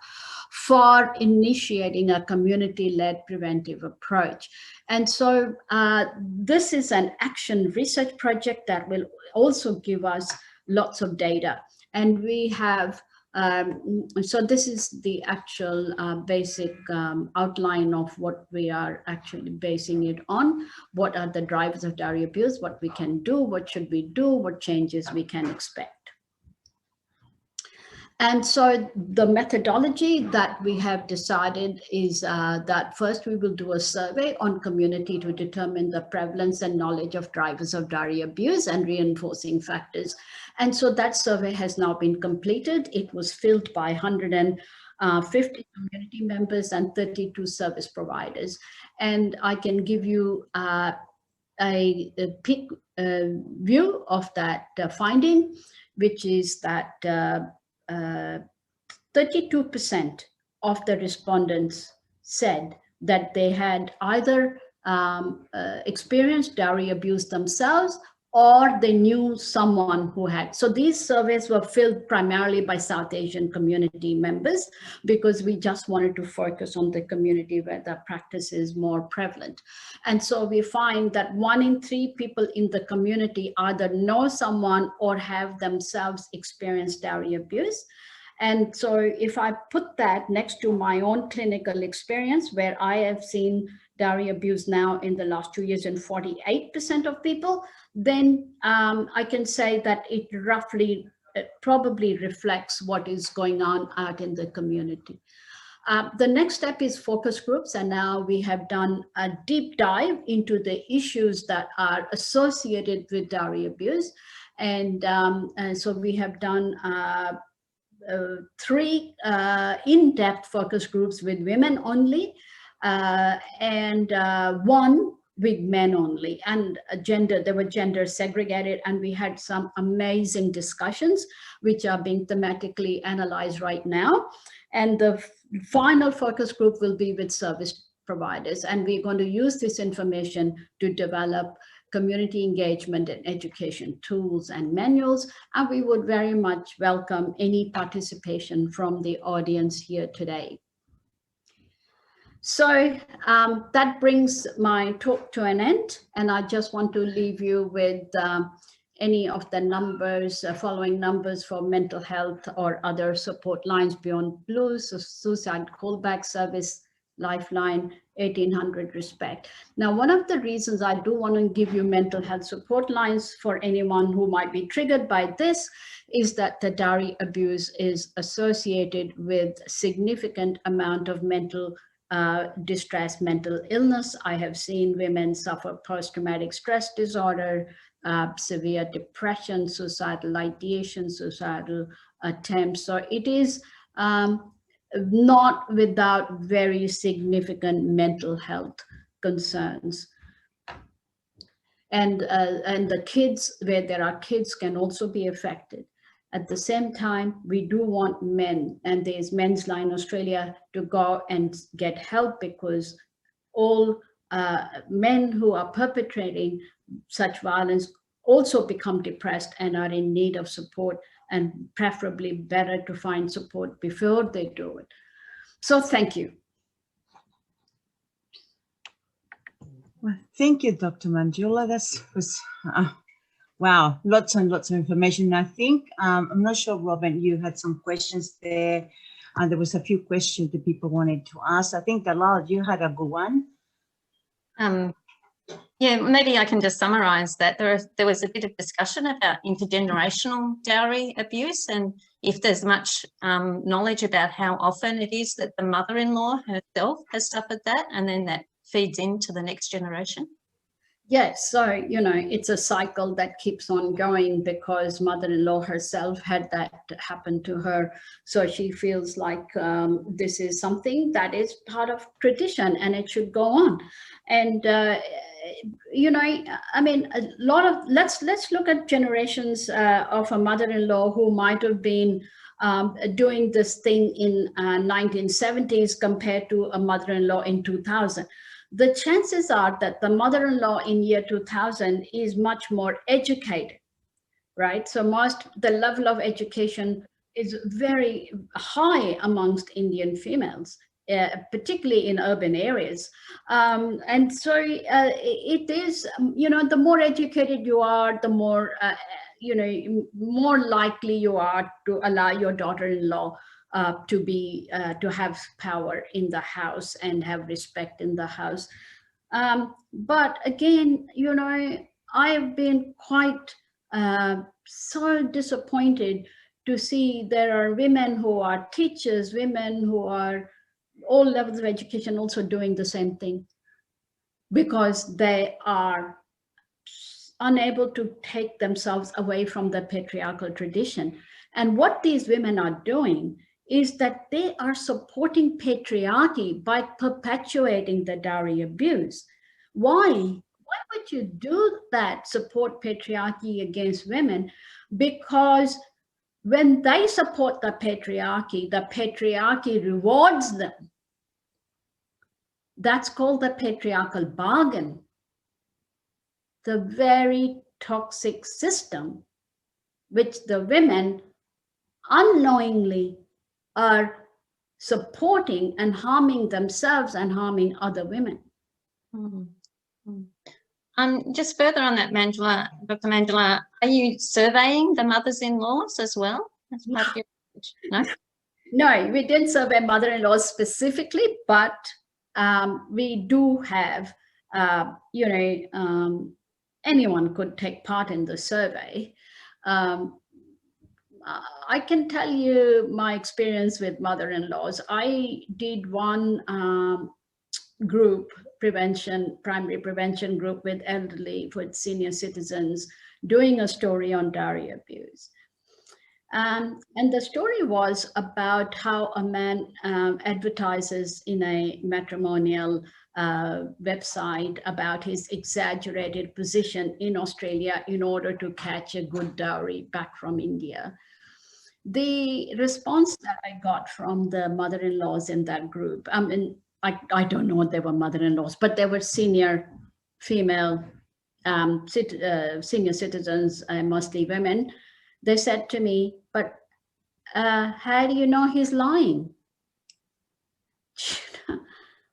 for initiating a community-led preventive approach. And so this is an action research project that will also give us lots of data. And we have So this is the actual basic outline of what we are actually basing it on. What are the drivers of dowry abuse, what we can do, what should we do, what changes we can expect. And so the methodology that we have decided is that first we will do a survey on community to determine the prevalence and knowledge of drivers of dowry abuse and reinforcing factors. And so that survey has now been completed. It was filled by 150 community members and 32 service providers. And I can give you a peek view of that finding, which is that 32% of the respondents said that they had either experienced dowry abuse themselves or they knew someone who had. So these surveys were filled primarily by South Asian community members because we just wanted to focus on the community where the practice is more prevalent. And so we find that 1 in 3 people in the community either know someone or have themselves experienced dowry abuse. And so if I put that next to my own clinical experience, where I have seen dowry abuse now in the last 2 years in 48% of people, then I can say that it roughly probably reflects what is going on out in the community. The next step is focus groups, and now we have done a deep dive into the issues that are associated with dowry abuse. And so we have done 3 in-depth focus groups with women only, and 1 with men only, and they were gender segregated, and we had some amazing discussions which are being thematically analyzed right now. And the final focus group will be with service providers, and we're going to use this information to develop community engagement and education tools and manuals, and we would very much welcome any participation from the audience here today. So that brings my talk to an end, and I just want to leave you with any of the numbers, following numbers for mental health or other support lines beyond blue, so suicide callback service, Lifeline, 1800 Respect. Now, one of the reasons I do want to give you mental health support lines for anyone who might be triggered by this is that the dowry abuse is associated with significant amount of mental distress, mental illness. I have seen women suffer post-traumatic stress disorder, severe depression, suicidal ideation, suicidal attempts. So it is not without very significant mental health concerns. And the kids, where there are kids, can also be affected. At the same time, we do want men, and there's Men's Line Australia, to go and get help, because all men who are perpetrating such violence also become depressed and are in need of support, and preferably better to find support before they do it. So thank you. Well, thank you, Dr. Manjula. That was, wow, lots and lots of information. I think, I'm not sure, Robin, you had some questions there. There was a few questions that people wanted to ask. I think, Dalal, you had a good one. Yeah, maybe I can just summarise that there was a bit of discussion about intergenerational dowry abuse, and if there's much knowledge about how often it is that the mother-in-law herself has suffered that, and then that feeds into the next generation. Yes, so, you know, it's a cycle that keeps on going, because mother-in-law herself had that happen to her. So she feels like this is something that is part of tradition and it should go on. And, you know, I mean, a lot of, let's look at generations of a mother-in-law who might have been doing this thing in 1970s compared to a mother-in-law in 2000. The chances are that the mother-in-law in year 2000 is much more educated, right? So the level of education is very high amongst Indian females, particularly in urban areas. And so it is, you know, the more educated you are, the more you know, more likely you are to allow your daughter-in-law to have power in the house and have respect in the house. But again, you know, I have been quite so disappointed to see there are women who are teachers, women who are all levels of education also doing the same thing, because they are unable to take themselves away from the patriarchal tradition. And what these women are doing is that they are supporting patriarchy by perpetuating the dowry abuse. Why? Why would you do that, support patriarchy against women? Because when they support the patriarchy rewards them. That's called the patriarchal bargain. The very toxic system which the women unknowingly are supporting and harming themselves and harming other women. Just further on that, Manjula, Dr. Manjula, are you surveying the mothers-in-laws as well as part of your research? No? No, we didn't survey mother-in-laws specifically, but we do have, you know, anyone could take part in the survey. I can tell you my experience with mother-in-laws. I did one group, primary prevention group with elderly, with senior citizens, doing a story on dowry abuse. And the story was about how a man advertises in a matrimonial website about his exaggerated position in Australia in order to catch a good dowry back from India. The response that I got from the mother-in-laws in that group, I mean, I don't know what they were mother-in-laws, but they were senior female senior citizens, mostly women. They said to me, but how do you know he's lying?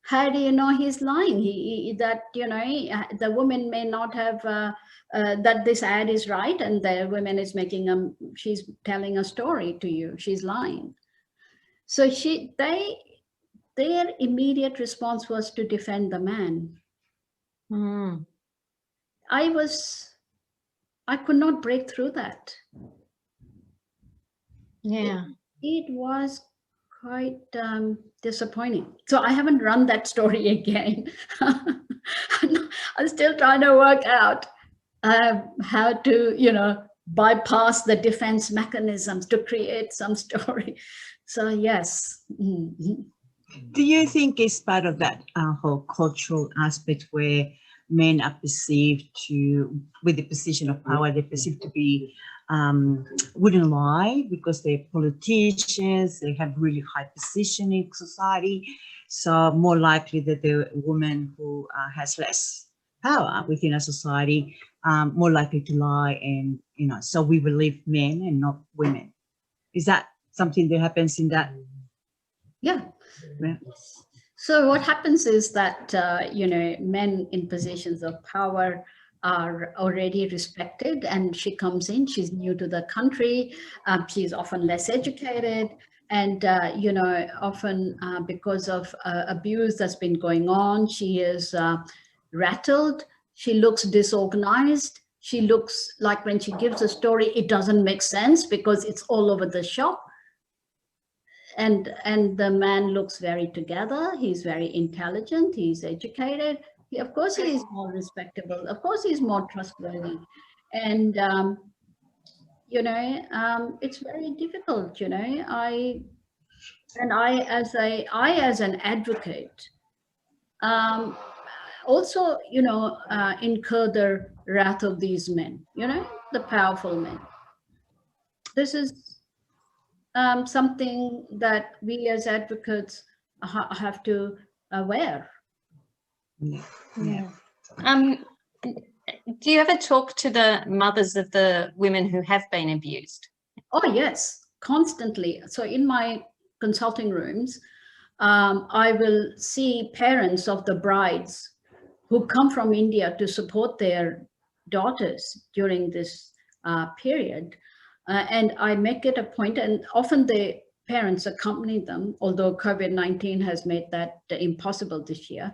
How do you know he's lying? That, you know, the woman may not have, that this ad is right and the woman is making she's telling a story to you, she's lying. So their immediate response was to defend the man. I could not break through that. Yeah. It was quite disappointing. So I haven't run that story again. I'm still trying to work out how to, you know, bypass the defense mechanisms to create some story. So yes. Do you think it's part of that whole cultural aspect where men are perceived to, with the position of power, they're perceived to be, wouldn't lie because they're politicians, they have really high position in society. So more likely that the woman who has less power within a society, more likely to lie, and, you know, so we believe men and not women. Is that something that happens in that? Yeah. So what happens is that, you know, men in positions of power are already respected, and she comes in, she's new to the country, she's often less educated, and, you know, often because of abuse that's been going on, she is rattled, she looks disorganized, she looks like when she gives a story, it doesn't make sense because it's all over the shop. And the man looks very together. He's very intelligent. He's educated. Of course, he is more respectable. Of course, he's more trustworthy. And, you know, it's very difficult, you know. I as an advocate, also, you know, incur the wrath of these men, you know, the powerful men. This is something that we as advocates have to wear. Yeah. Do you ever talk to the mothers of the women who have been abused? Oh, yes, constantly. So in my consulting rooms, I will see parents of the brides who come from India to support their daughters during this period. And I make it a point, and often the parents accompany them, although COVID-19 has made that impossible this year.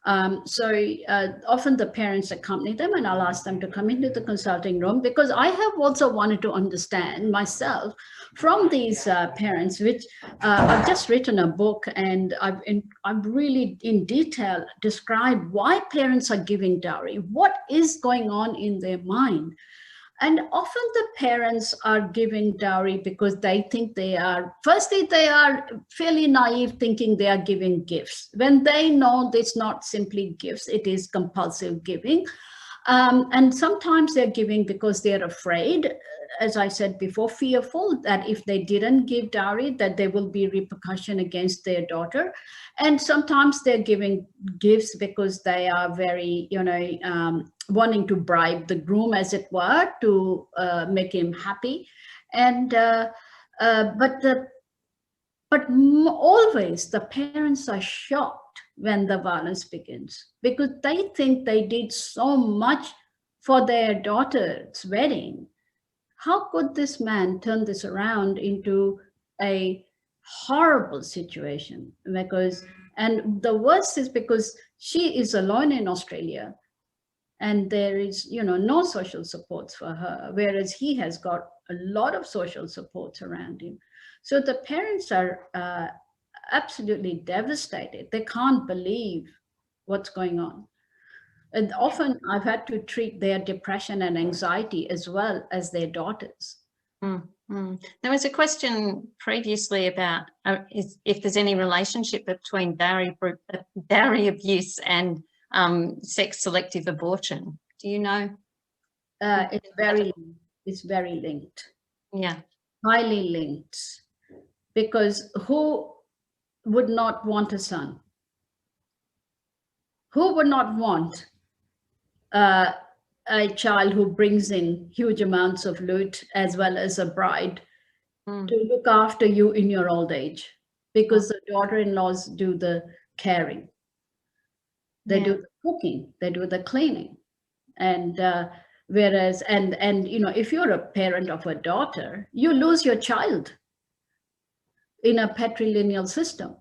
Often the parents accompany them, and I'll ask them to come into the consulting room, because I have also wanted to understand myself from these parents, which I've just written a book, and I've really in detail described why parents are giving dowry, what is going on in their mind. And often the parents are giving dowry because they think they are fairly naive, thinking they are giving gifts, when they know it's not simply gifts, it is compulsive giving. And sometimes they're giving because they're afraid, as I said before, fearful that if they didn't give dowry, that there will be repercussion against their daughter. And sometimes they're giving gifts because they are very, wanting to bribe the groom, as it were, to make him happy. And always the parents are shocked when the violence begins, because they think they did so much for their daughter's wedding. How could this man turn this around into a horrible situation? And the worst is because she is alone in Australia, and there is, no social supports for her, whereas he has got a lot of social supports around him. So the parents are absolutely devastated. They can't believe what's going on. And often I've had to treat their depression and anxiety as well as their daughters. There was a question previously about if there's any relationship between dowry abuse and sex selective abortion. Do you know? It's very linked. Yeah. Highly linked. Because who would not want a son? Who would not want a child who brings in huge amounts of loot, as well as a bride to look after you in your old age? Because the daughter-in-laws do the caring. They do the cooking, they do the cleaning. And whereas, and if you're a parent of a daughter, you lose your child in a patrilineal system.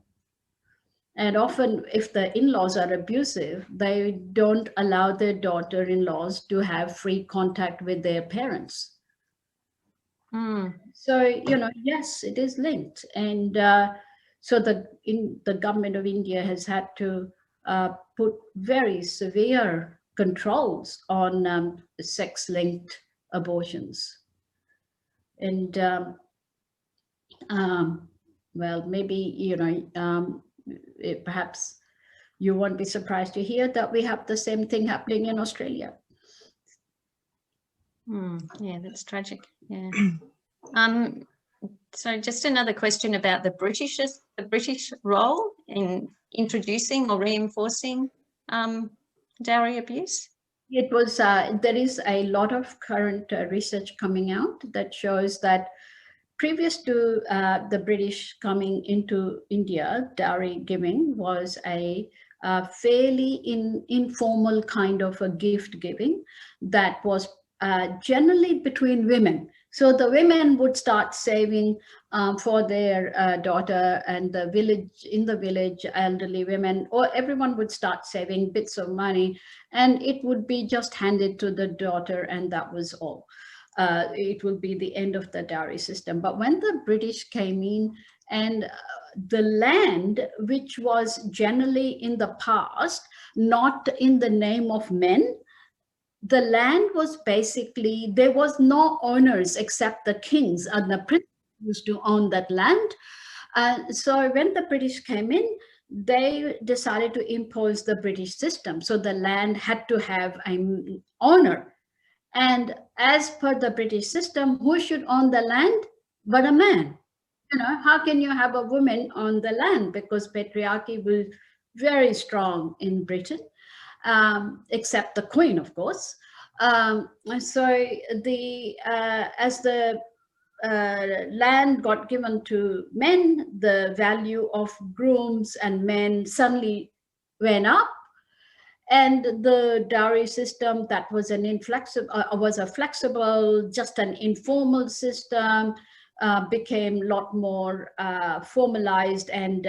And often if the in-laws are abusive, they don't allow their daughter-in-laws to have free contact with their parents. So, yes, it is linked. And so the government of India has had to put very severe controls on sex-linked abortions. And well, maybe, perhaps you won't be surprised to hear that we have the same thing happening in Australia. Yeah, that's tragic. Yeah. So just another question about the British role in introducing or reinforcing dowry abuse. It was there is a lot of current research coming out that shows that previous to the British coming into India, dowry giving was a fairly informal kind of a gift giving that was generally between women. So the women would start saving for their daughter, and in the village, elderly women, or everyone would start saving bits of money, and it would be just handed to the daughter, and that was all. It will be the end of the dowry system. But when the British came in, and the land, which was generally in the past not in the name of men, the land was basically, there was no owners except the kings, and the princes used to own that land. So when the British came in, they decided to impose the British system. So the land had to have an owner. And as per the British system, who should own the land but a man? How can you have a woman on the land? Because patriarchy was very strong in Britain, except the Queen, of course. So as the land got given to men, the value of grooms and men suddenly went up. And the dowry system that was an inflexible, was a flexible, just an informal system, became a lot more formalized, and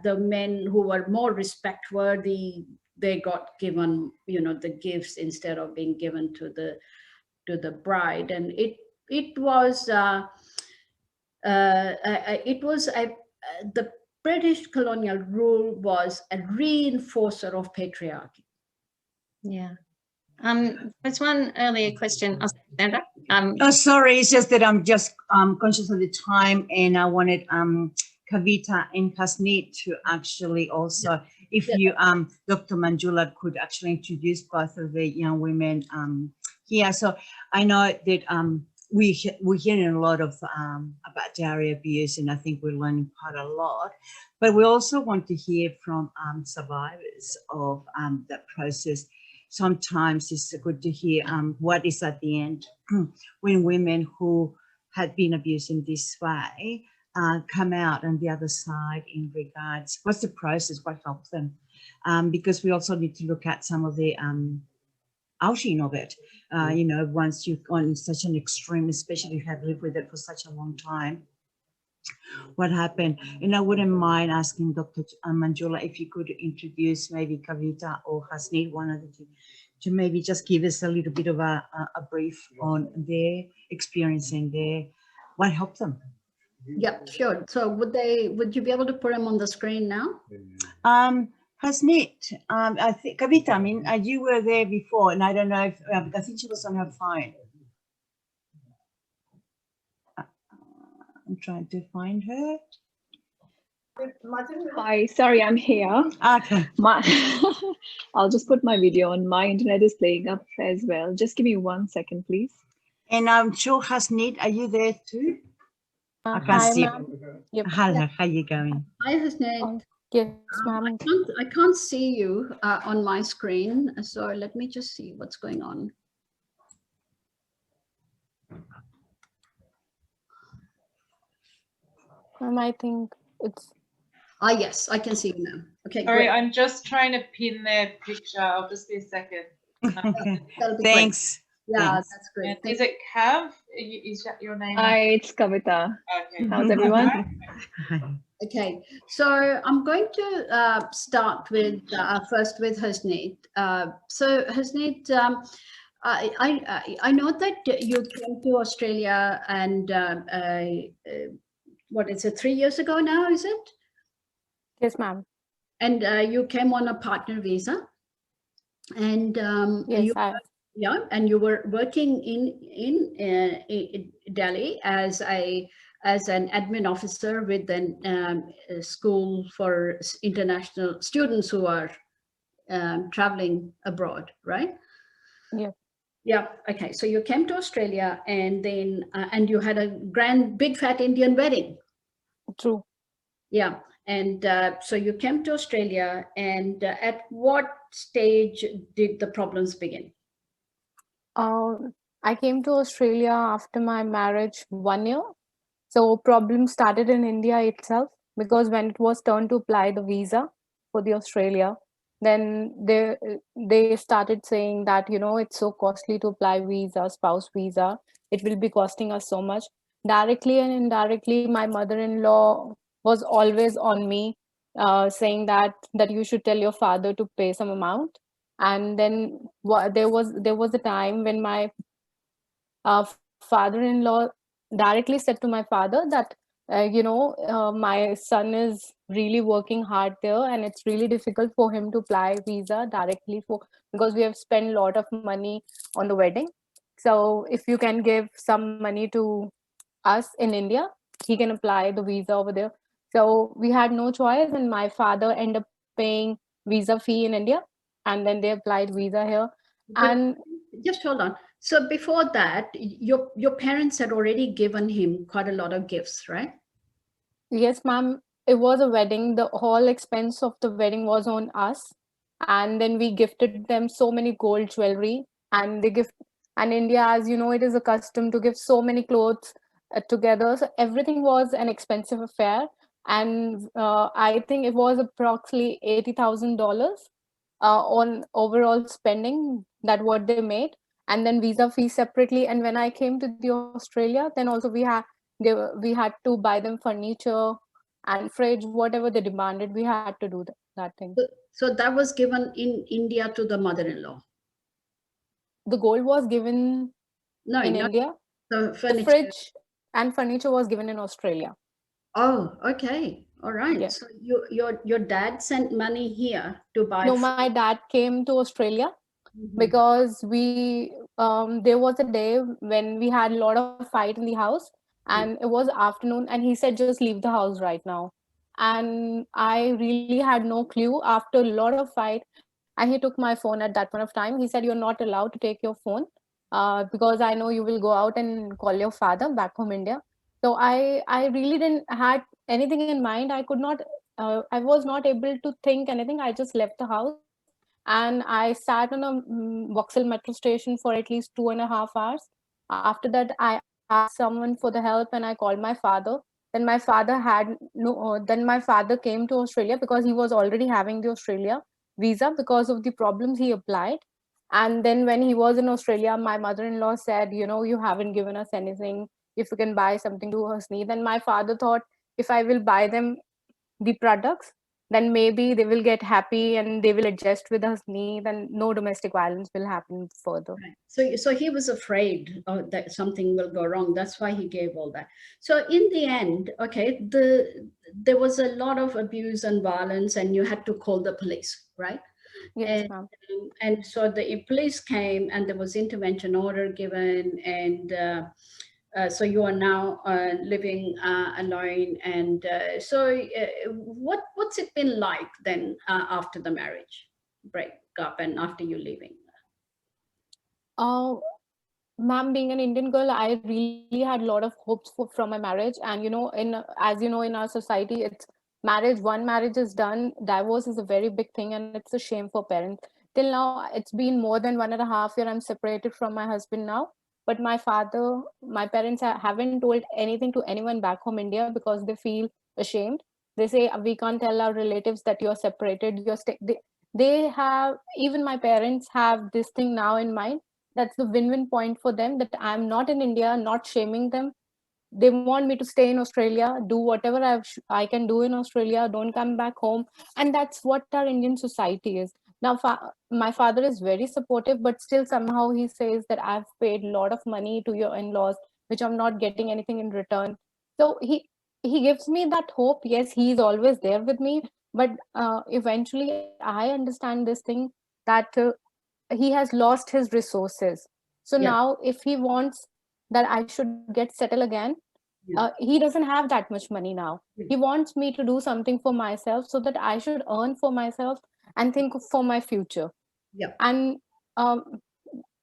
the men who were more respect worthy, they got given, you know, the gifts instead of being given to the bride. And it was the British colonial rule was a reinforcer of patriarchy. Yeah. There's one earlier question, Sandra. Oh, sorry, it's just that I'm just conscious of the time, and I wanted Kavita and Hasneet to actually also, if you Dr. Manjula could actually introduce both of the young women here. So I know that we're hearing a lot of about dowry abuse, and I think we're learning quite a lot. But we also want to hear from survivors of that process. Sometimes it's good to hear what is at the end when women who had been abused in this way come out on the other side in regards, what's the process, what helped them? Because we also need to look at some of the outing of it. You know, once you've gone such an extreme, especially if you have lived with it for such a long time, what happened. And I wouldn't mind asking Dr. Manjula if you could introduce maybe Kavita or Hasneet, one of the two, to maybe just give us a little bit of a brief on their experience and what helped them. Yeah, sure. So would you be able to put them on the screen now? Hasneet, I think Kavita, I mean, you were there before, and I don't know if I think she was on her phone. I'm trying to find her. Hi, sorry, I'm here. Okay. I'll just put my video on. My internet is playing up as well. Just give me 1 second, please. And I'm sure Hasneet, are you there too? I can't Hi, see. ma'am. Yep. Hello, how are you going? Hi, Hasneet. Yes, ma'am. I can't see you on my screen, so let me just see what's going on. I think it's. Ah, yes, I can see you now. Okay, Sorry, great. I'm just trying to pin their picture. I'll just be a second. Okay. That'll be Thanks. great. Yeah, Thanks. that's great. Is it Cav? Is that your name? Hi, it's Kavita. Okay. How's everyone? Okay, so I'm going to start with first with Hasneet. So Hasneet, I know that you came to Australia, and what is it, 3 years ago now, is it? Yes, ma'am. And you came on a partner visa, and Yes, and you were working in Delhi as an admin officer with a school for international students who are traveling abroad, right? Yeah. Yeah. Okay. So you came to Australia, and then and you had a big fat Indian wedding. True. Yeah. And so you came to Australia, and at what stage did the problems begin? I came to Australia after my marriage 1 year. So problems started in India itself, because when it was turned to apply the visa for the Australia, then they started saying that, you know, it's so costly to apply visa, spouse visa. It will be costing us so much. Directly and indirectly, my mother-in-law was always on me, saying that you should tell your father to pay some amount. And then there was a time when my father-in-law directly said to my father that my son is really working hard there, and it's really difficult for him to apply visa directly because we have spent a lot of money on the wedding. So if you can give some money to us in India, he can apply the visa over there. So we had no choice, and my father ended up paying visa fee in India, and then they applied visa here. And just hold on. So before that, your parents had already given him quite a lot of gifts, right? Yes, ma'am. It was a wedding. The whole expense of the wedding was on us. And then we gifted them so many gold jewelry. And India, as you know, it is a custom to give so many clothes together. So everything was an expensive affair. And I think it was approximately $80,000. on overall spending, that what they made, and then visa fees separately. And when I came to the Australia, then also we had to buy them furniture and fridge, whatever they demanded, we had to do that thing. So that was given in India to the mother-in-law. The gold was given No, in not India. the The furniture. fridge and furniture was given in Australia. Oh, okay. All right. Yeah. So your dad sent money here to buy No, food. my dad came to Australia Mhm. because there was a day when we had a lot of fight in the house, and it was afternoon, and he said just leave the house right now. And I really had no clue. After a lot of fight, and he took my phone at that point of time, he said you're not allowed to take your phone, because I know you will go out and call your father back home India. So I really didn't had anything in mind. I was not able to think anything. I just left the house, and I sat on a Vauxhall metro station for at least 2.5 hours. After that, I asked someone for the help, and I called my father. Then my father had no. Then my father came to Australia because he was already having the Australia visa because of the problems he applied. And then when he was in Australia, my mother-in-law said, you haven't given us anything. If you can buy something to Hasni, then my father thought if I will buy them the products, then maybe they will get happy and they will adjust with us need, and no domestic violence will happen further. Right. So he was afraid that something will go wrong. That's why he gave all that. So in the end, okay, there was a lot of abuse and violence, and you had to call the police, right? Yes, And ma'am. and so the police came, and there was intervention order given, and so you are now living alone. And what's it been like then after the marriage breakup and after you leaving? uh, Ma'am, being an Indian girl, I really had a lot of hopes from my marriage. And as you know, in our society, it's marriage. One marriage is done, divorce is a very big thing, and it's a shame for parents. Till now, it's been more than 1.5 years. I'm separated from my husband now. But my parents haven't told anything to anyone back home India because they feel ashamed. They say we can't tell our relatives that you're separated. They have, even my parents have this thing now in mind. That's the win-win point for them, that I'm not in India, not shaming them. They want me to stay in Australia, do whatever I can do in Australia, don't come back home. And that's what our Indian society is now. My father is very supportive, but still somehow he says that I've paid a lot of money to your in-laws, which I'm not getting anything in return. So he gives me that hope. Yes, he's always there with me, but eventually I understand this thing, that he has lost his resources. So Yeah, now, if he wants that I should get settled again, yeah, he doesn't have that much money now. yeah, He wants me to do something for myself so that I should earn for myself and think for my future. yeah. And um,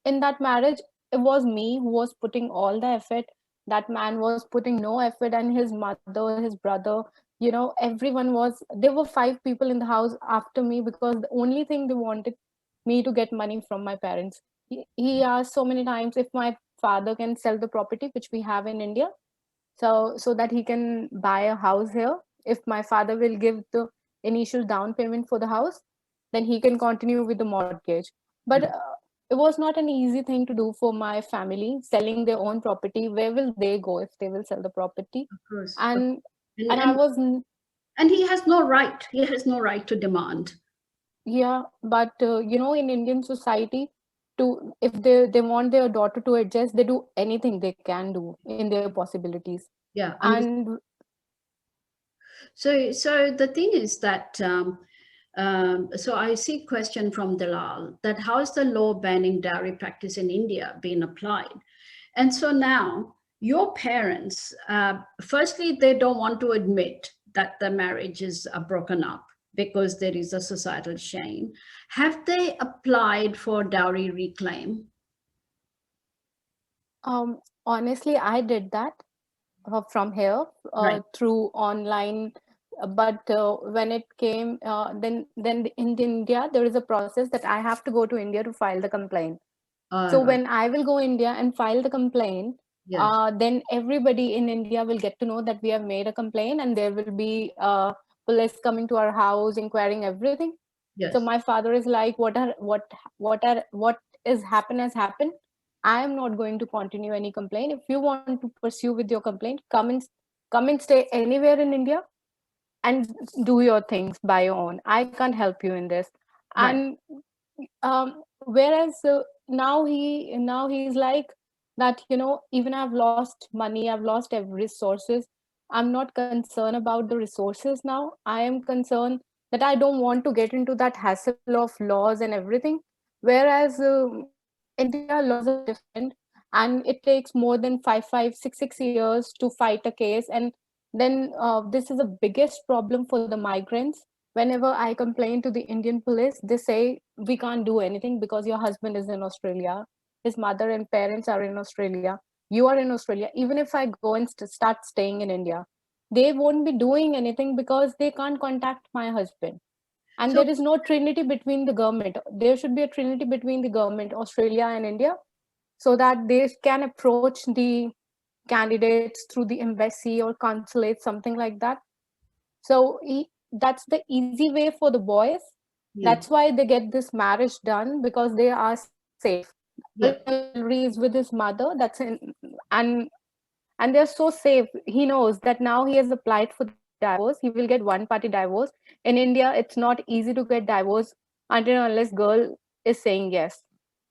in that marriage, it was me who was putting all the effort. That man was putting no effort, and his mother, his brother, everyone was. There were 5 people in the house after me because the only thing they wanted me to get money from my parents. He asked so many times if my father can sell the property which we have in India, so that he can buy a house here. If my father will give the initial down payment for the house, then he can continue with the mortgage. But Yeah, it was not an easy thing to do for my family, selling their own property. Where will they go if they will sell the property? of course. and And and I and was and he has no right. He has no right to demand. yeah, but in Indian society, to if they want their daughter to adjust, they do anything they can do in their possibilities. Yeah, And so the thing is that so I see question from Dalal that how is the law banning dowry practice in India being applied? And so now your parents, firstly, they don't want to admit that the marriage is broken up because there is a societal shame. Have they applied for dowry reclaim? honestly, I did that from here Right. through online. But when it came, then in India there is a process that I have to go to India to file the complaint. So Right. when I will go India and file the complaint, Yes. then everybody in India will get to know that we have made a complaint, and there will be police coming to our house, inquiring everything. Yes. So my father is like, what is happen has happened. I am not going to continue any complaint. If you want to pursue with your complaint, come and stay anywhere in India and do your things by your own. I can't help you in this. Right. And whereas now he's like that, even I've lost money, I've lost every resources. I'm not concerned about the resources now. I am concerned that I don't want to get into that hassle of laws and everything. Whereas India laws are different, and it takes more than 6 years to fight a case. And then this is the biggest problem for the migrants. Whenever I complain to the Indian police, they say we can't do anything because your husband is in Australia, his mother and parents are in Australia, you are in Australia. Even if I go and start staying in India, they won't be doing anything because they can't contact my husband. And So there is no trinity between the government. There should be a trinity between the government, Australia and India, so that they can approach the candidates through the embassy or consulate, something like that. So that's the easy way for the boys. yeah, That's why they get this marriage done, because they are safe. All yeah, jewelry is with his mother. And and they're so safe. He knows that now he has applied for the divorce, he will get one party divorce. In India, it's not easy to get divorce until unless girl is saying yes.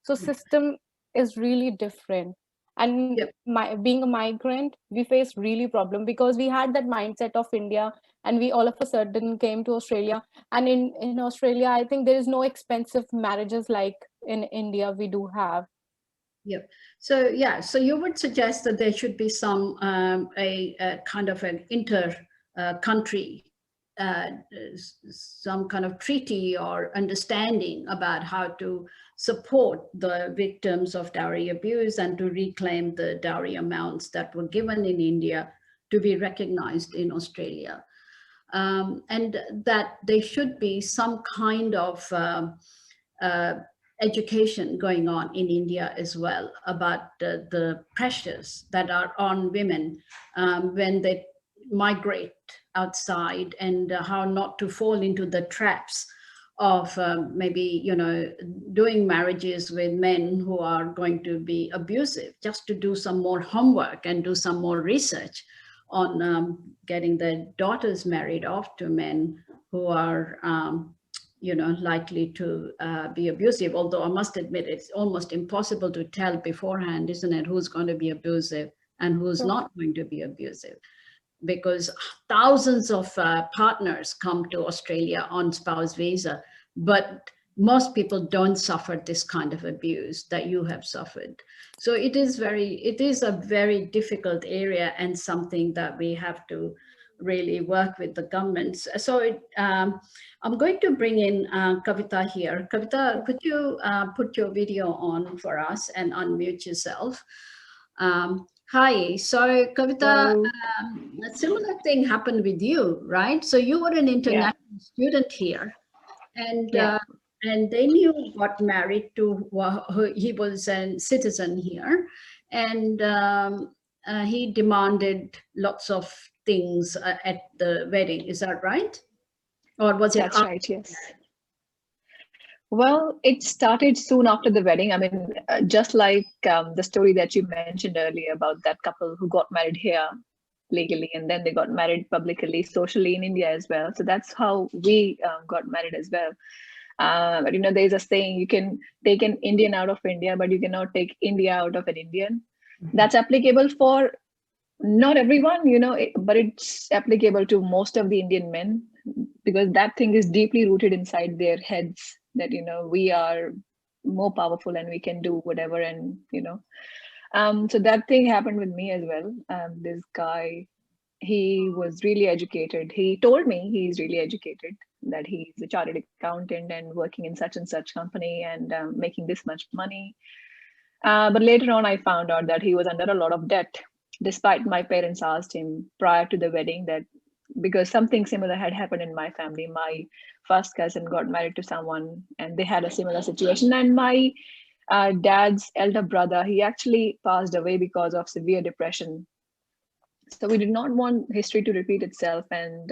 So system is really different. And yeah. being a migrant, we face really problem because we had that mindset of India, and we all of a sudden came to Australia. And in Australia, I think there is no expensive marriages like in India we do have. Yep. So yeah, so you would suggest that there should be some a kind of an inter country, some kind of treaty or understanding about how to support the victims of dowry abuse and to reclaim the dowry amounts that were given in India to be recognized in Australia. And that there should be some kind of uh, education going on in India as well about the pressures that are on women when they migrate outside, and how not to fall into the traps of maybe, doing marriages with men who are going to be abusive, just to do some more homework and do some more research on getting their daughters married off to men who are likely to be abusive. Although I must admit, it's almost impossible to tell beforehand, isn't it, who's going to be abusive and who's So not going to be abusive, because thousands of partners come to Australia on spouse visa, but most people don't suffer this kind of abuse that you have suffered. So it is a very difficult area, and something that we have to really work with the governments. So I'm going to bring in Kavita here. Kavita, could you put your video on for us and unmute yourself? Hi, so Kavita, Hello. a similar thing happened with you, right? So you were an Yeah, international student here, and yeah. then you got married to he was a citizen here, and he demanded lots of things at the wedding. Is that right? Or was it That's after? right, yes. Well, it started soon after the wedding. I mean, just like the story that you mentioned earlier about that couple who got married here legally, and then they got married publicly, socially in India as well. So that's how we got married as well. But there's a saying, you can take an Indian out of India, but you cannot take India out of an Indian. That's applicable for not everyone, but it's applicable to most of the Indian men, because that thing is deeply rooted inside their heads that, we are more powerful and we can do whatever. And, so that thing happened with me as well. This guy, he was really educated. He told me he's really educated, that he's a chartered accountant and working in such and such company and making this much money. But later on, I found out that he was under a lot of debt, despite my parents asked him prior to the wedding that, because something similar had happened in my family. My first cousin got married to someone and they had a similar situation. And my dad's elder brother, he actually passed away because of severe depression. So we did not want history to repeat itself. And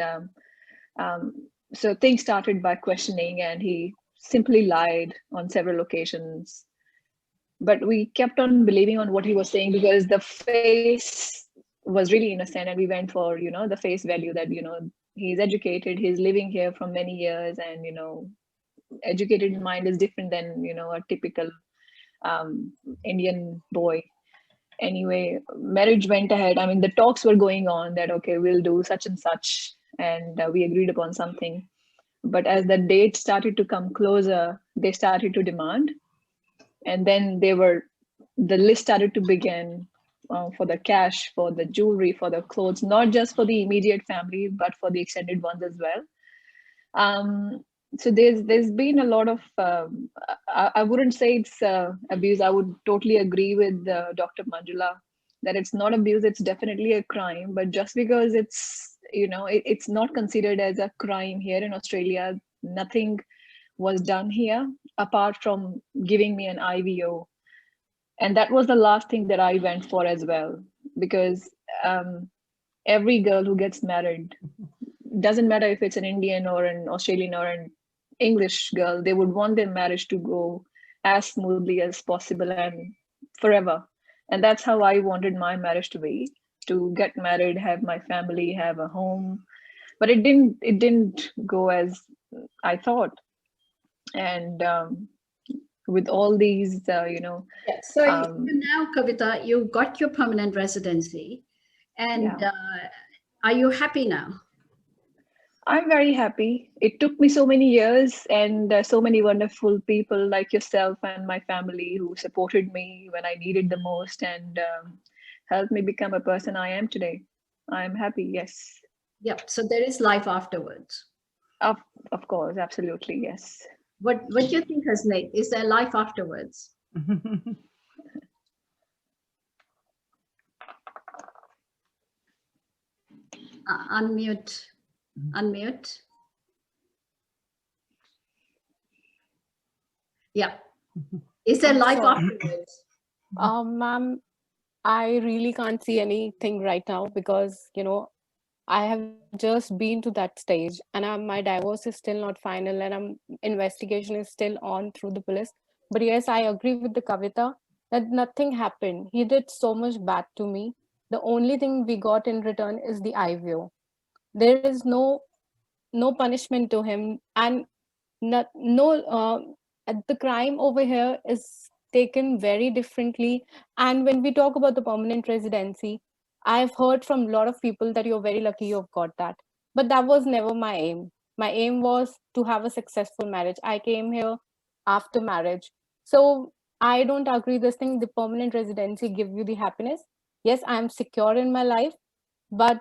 So things started by questioning, and he simply lied on several occasions. But we kept on believing on what he was saying because the face was really innocent, and we went for, the face value that, he's educated, he's living here for many years, and, educated mind is different than, a typical Indian boy. Anyway, marriage went ahead. I mean, the talks were going on that, okay, we'll do such and such, and we agreed upon something. But as the date started to come closer, they started to demand. And then the list started to begin for the cash, for the jewelry, for the clothes, not just for the immediate family, but for the extended ones as well. So there's been a lot of, I wouldn't say it's abuse. I would totally agree with Dr. Manjula that it's not abuse, it's definitely a crime. But just because it's, it's not considered as a crime here in Australia, nothing was done here apart from giving me an IVO. And that was the last thing that I went for as well, because every girl who gets married, doesn't matter if it's an Indian or an Australian or an English girl, they would want their marriage to go as smoothly as possible and forever. And that's how I wanted my marriage to be, to get married, have my family, have a home. But it didn't go as I thought. And with all these, So now, Kavita, you got your permanent residency, and are you happy now? I'm very happy. It took me so many years and so many wonderful people like yourself and my family who supported me when I needed the most and helped me become a person I am today. I'm happy, yes. Yep. So there is life afterwards. Of course, absolutely, yes. What do you think, Hasnaik? Is there life afterwards? Unmute. Yeah. Is there life afterwards? Ma'am, I really can't see anything right now because, I have just been to that stage and my divorce is still not final and investigation is still on through the police. But yes, I agree with the Kavita that nothing happened. He did so much bad to me. The only thing we got in return is the IVO. There is no punishment to him, and the crime over here is taken very differently. And when we talk about the permanent residency, I've heard from a lot of people that you're very lucky you've got that, but that was never my aim. My aim was to have a successful marriage. I came here after marriage, so I don't agree this thing, the permanent residency give you the happiness. Yes, I'm secure in my life, but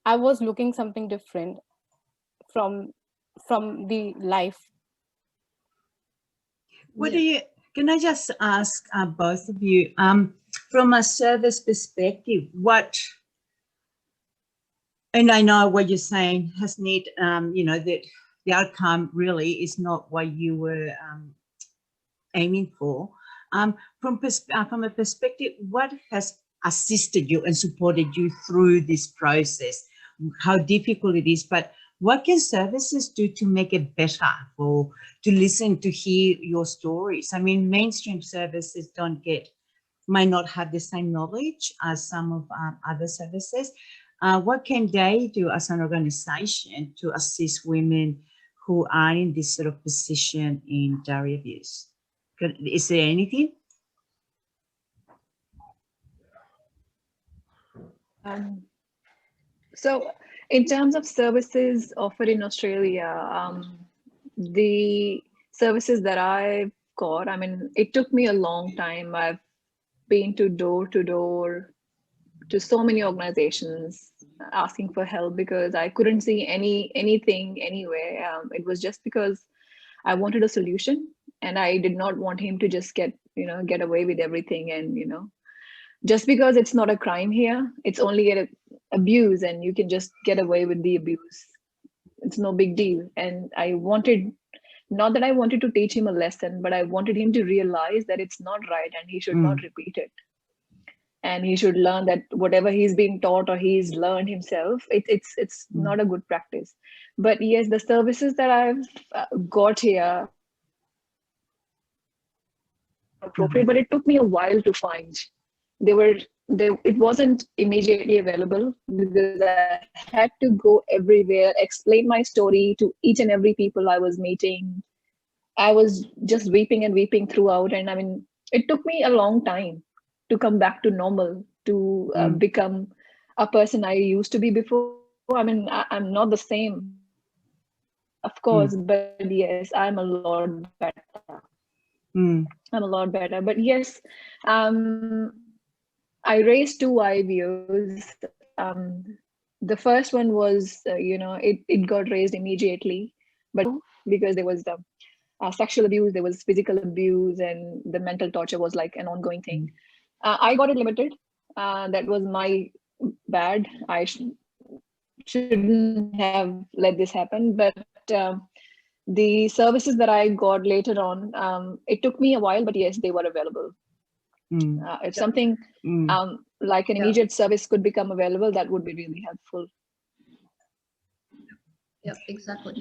I was looking something different from the life. What do you, can I just ask both of you, from a service perspective, and I know what you're saying, Hasnaik, that the outcome really is not what you were aiming for. From a perspective, what has assisted you and supported you through this process? How difficult it is, but what can services do to make it better, to listen, to hear your stories? I mean, mainstream services might not have the same knowledge as some of other services. What can they do as an organization to assist women who are in this sort of position in dowry abuse? Is there anything? So in terms of services offered in Australia, the services that I've got, I mean, it took me a long time. I've been to door to so many organizations asking for help because I couldn't see anything anywhere. It was just because I wanted a solution and I did not want him to just get away with everything. And, just because it's not a crime here, it's only an abuse and you can just get away with the abuse. It's no big deal. And not that I wanted to teach him a lesson, but I wanted him to realize that it's not right and he should not repeat it. and he should learn that whatever he's been taught or he's learned himself, it's not a good practice. But yes, the services that I've got here appropriate, but it took me a while to find. It wasn't immediately available because I had to go everywhere, explain my story to each and every people I was meeting. I was just weeping and weeping throughout, and I mean, it took me a long time to come back to normal, to become a person I used to be before. I mean, I'm not the same, of course, but yes, I'm a lot better. I'm a lot better. But yes, I raised 2 IVOs. The first one was, it got raised immediately, but because there was sexual abuse, there was physical abuse, and the mental torture was like an ongoing thing. I got it limited. That was my bad. I shouldn't have let this happen, but the services that I got later on, it took me a while, but yes, they were available. If something like an immediate service could become available, that would be really helpful. Yeah, exactly.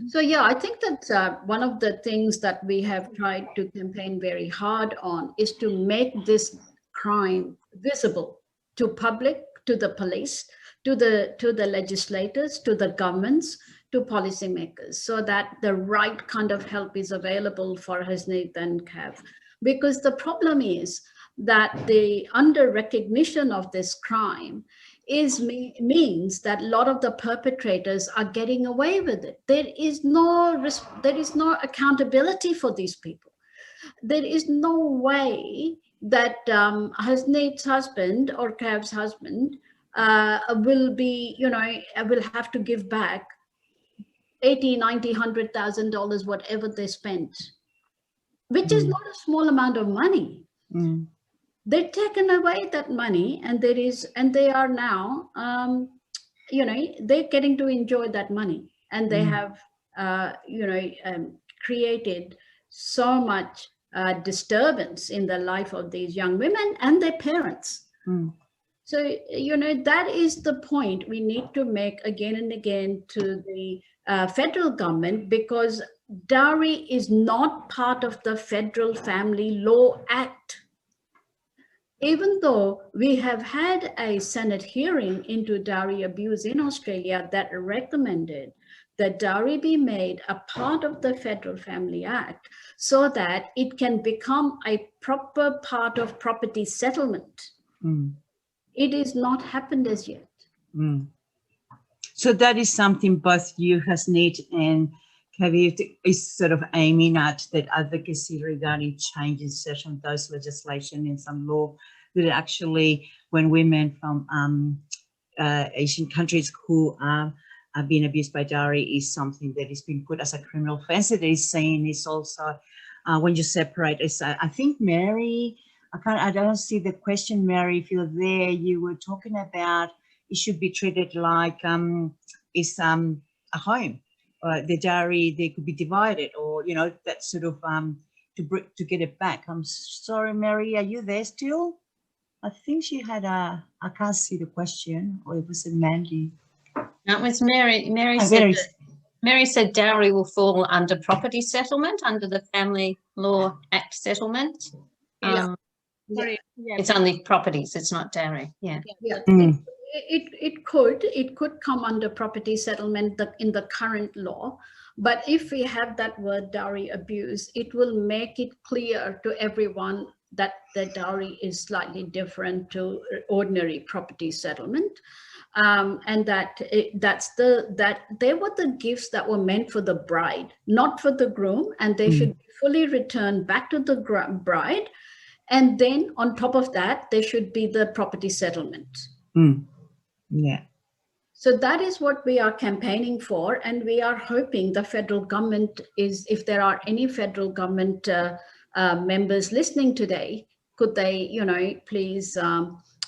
So yeah, I think that one of the things that we have tried to campaign very hard on is to make this crime visible to public, to the police, to the legislators, to the governments, to policymakers, so that the right kind of help is available for Hasneet and Kev. Because the problem is that the under recognition of this crime means that a lot of the perpetrators are getting away with it. There is no accountability for these people. There is no way that Hasneet's husband or Kev's husband will have to give back $80, $90, $100,000, whatever they spent, which is not a small amount of money. They've taken away that money, and they are now, they're getting to enjoy that money, and they have, created so much disturbance in the life of these young women and their parents. So, that is the point we need to make again and again to the federal government, because dowry is not part of the Federal Family Law Act. Even though we have had a Senate hearing into dowry abuse in Australia that recommended that dowry be made a part of the Federal Family Act so that it can become a proper part of property settlement. It is not happened as yet. So that is something both you, Hasneet, and Kavit is sort of aiming at, that advocacy regarding changes certain those legislation in some law that actually, when women from Asian countries who are being abused by dowry, is something that is being put as a criminal offence. It is saying is also when you separate. I think Mary, I don't see the question, Mary. If you're there, you were talking about it should be treated like it's a home. The dowry, they could be divided, or that sort of to get it back. I'm sorry, Mary, are you there still? I think she had I can't see the question, or it was a Mandy. No, it was Mary. Mary said dowry will fall under property settlement, under the Family Law Act settlement. Sorry. It's only properties, it's not dowry. It could come under property settlement in the current law, but if we have that word dowry abuse, it will make it clear to everyone that the dowry is slightly different to ordinary property settlement, and that they were the gifts that were meant for the bride, not for the groom, and they should be fully returned back to the bride, and then on top of that there should be the property settlement. Yeah. So that is what we are campaigning for, and we are hoping the federal government is, if there are any federal government members listening today, could they, please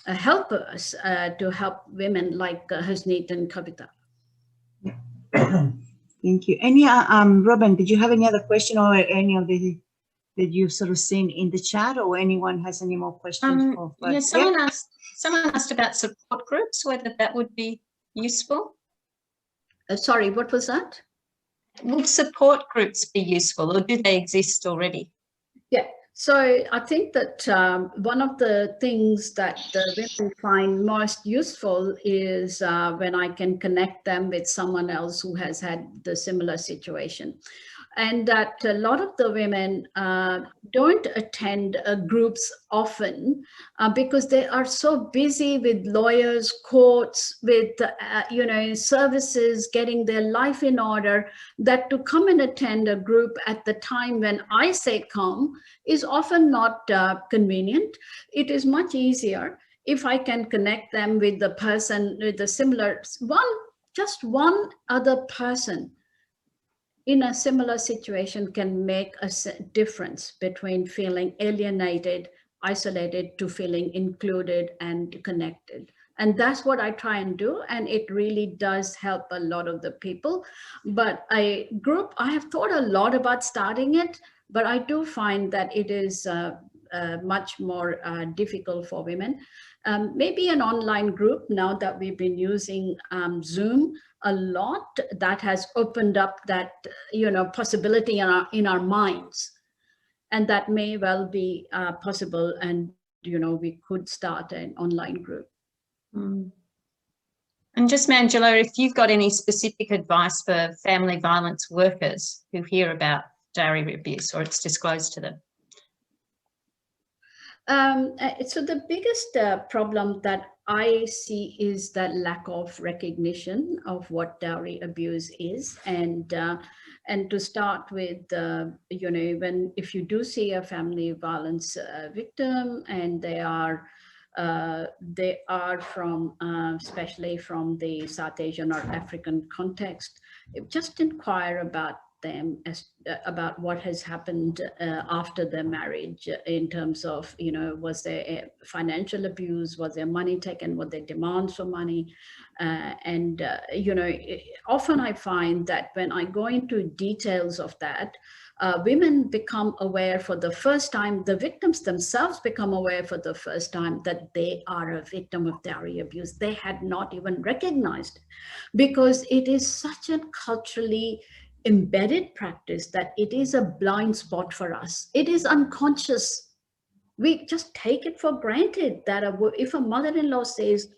help us to help women like Hasneet and Kavita. Thank you. Any Robin, did you have any other question or any of the that you've sort of seen in the chat, or anyone has any more questions? Yeah, someone asked about support groups, whether that would be useful. Sorry, what was that? Would support groups be useful, or do they exist already? Yeah, so I think that one of the things that the women find most useful is when I can connect them with someone else who has had the similar situation. And that a lot of the women don't attend groups often because they are so busy with lawyers, courts, with services, getting their life in order, that to come and attend a group at the time when I say come is often not convenient. It is much easier if I can connect them with the person with a similar just one other person in a similar situation can make a difference between feeling alienated, isolated, to feeling included and connected. And that's what I try and do. And it really does help a lot of the people. But I have thought a lot about starting it, but I do find that it is much more difficult for women. Maybe an online group, now that we've been using Zoom a lot, that has opened up that possibility in our minds, and that may well be possible. And we could start an online group. And just Manjula, if you've got any specific advice for family violence workers who hear about dowry abuse or it's disclosed to them. So the biggest problem that I see is the lack of recognition of what dowry abuse is, and to start with, if you do see a family violence victim and they are from, especially from the South Asian or African context, just inquire about them about what has happened after their marriage, in terms of, was there financial abuse, was there money taken, were there demands for money, often I find that when I go into details of that, women become aware for the first time, the victims themselves become aware for the first time that they are a victim of dowry abuse. They had not even recognized, because it is such a culturally embedded practice that it is a blind spot for us. It is unconscious. We just take it for granted that if a mother-in-law says,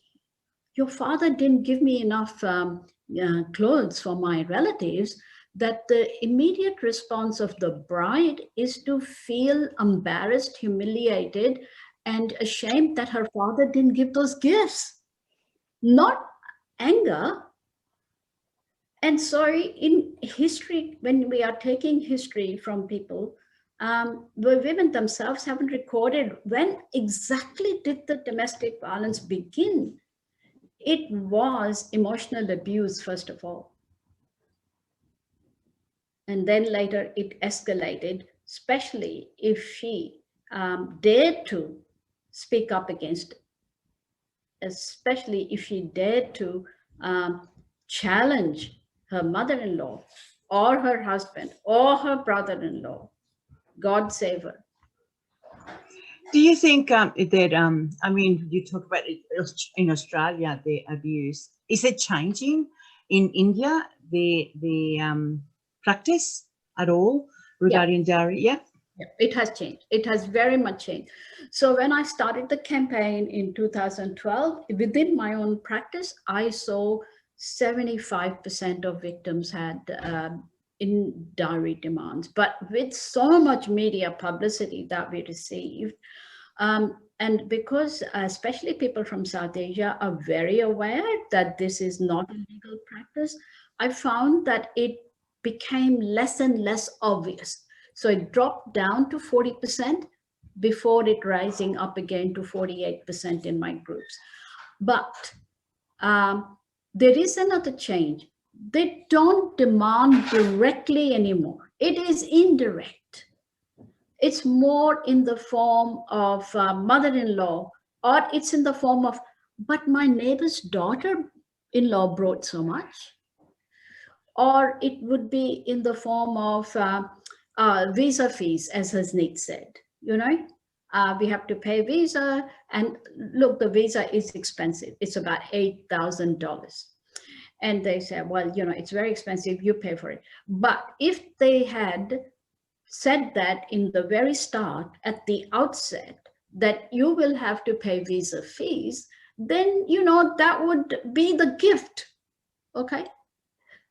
your father didn't give me enough clothes for my relatives, that the immediate response of the bride is to feel embarrassed, humiliated, and ashamed that her father didn't give those gifts, not anger. And so in history, when we are taking history from people, the women themselves haven't recorded when exactly did the domestic violence begin. It was emotional abuse, first of all. And then later it escalated, especially if she dared to speak up against it, especially if she dared to challenge her mother-in-law or her husband or her brother-in-law. God save her. Do you think that, I mean, you talk about it in Australia, the abuse, is it changing in India, the practice at all regarding dowry? Yeah. Yeah, it has changed. It has very much changed. So when I started the campaign in 2012, within my own practice, I saw 75% of victims had in dowry demands. But with so much media publicity that we received, and because especially people from South Asia are very aware that this is not a legal practice, I found that it became less and less obvious. So it dropped down to 40% before it rising up again to 48% in my groups. But there is another change. They don't demand directly anymore. It is indirect. It's more in the form of mother-in-law, or it's in the form of, but my neighbor's daughter-in-law brought so much. Or it would be in the form of, visa fees, as Hasneet said, you know, we have to pay visa, and look, the visa is expensive. It's about $8,000. And they say, well, you know, it's very expensive, you pay for it. But if they had said that in the very start, at the outset, that you will have to pay visa fees, then, you know, that would be the gift, okay?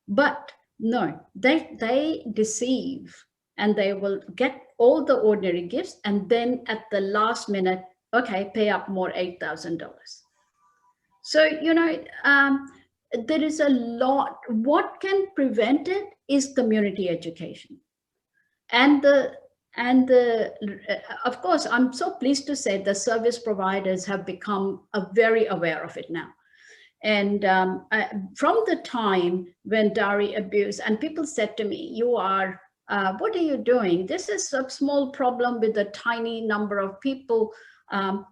But no, they deceive, and they will get all the ordinary gifts, and then at the last minute, okay, pay up more $8,000. So, you know, there is a lot. What can prevent it is community education. And of course, I'm so pleased to say the service providers have become very aware of it now. And from the time when dowry abuse, and people said to me, you are, what are you doing? This is a small problem with a tiny number of people.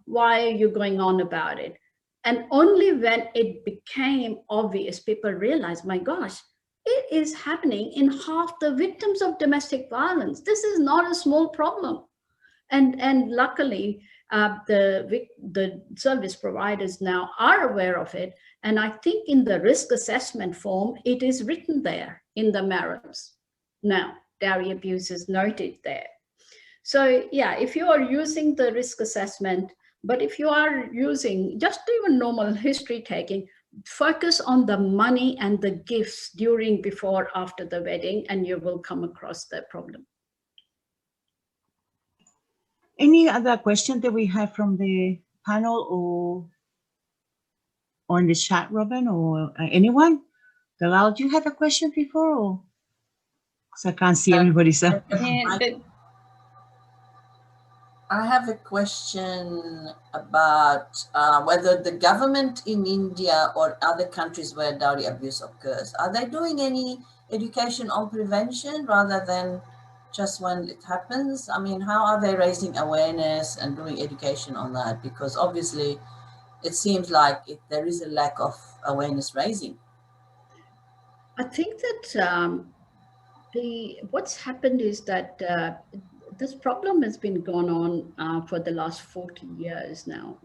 Why are you going on about it? And only when it became obvious, people realized, my gosh, it is happening in half the victims of domestic violence. This is not a small problem. And luckily, the service providers now are aware of it. And I think in the risk assessment form, it is written there in the MARAMs. Now, dowry abuse is noted there. So yeah, if you are using the risk assessment, but if you are using just even normal history taking, focus on the money and the gifts during, before, after the wedding, and you will come across that problem. Any other question that we have from the panel or in the chat, Robin, or anyone? Dalal, do you have a question before? Or because I can't see everybody's. Yeah, I have a question about whether the government in India or other countries where dowry abuse occurs, are they doing any education on prevention rather than just when it happens? I mean, how are they raising awareness and doing education on that? Because obviously it seems like there is a lack of awareness raising. I think that what's happened is that this problem has been going on for the last 40 years now.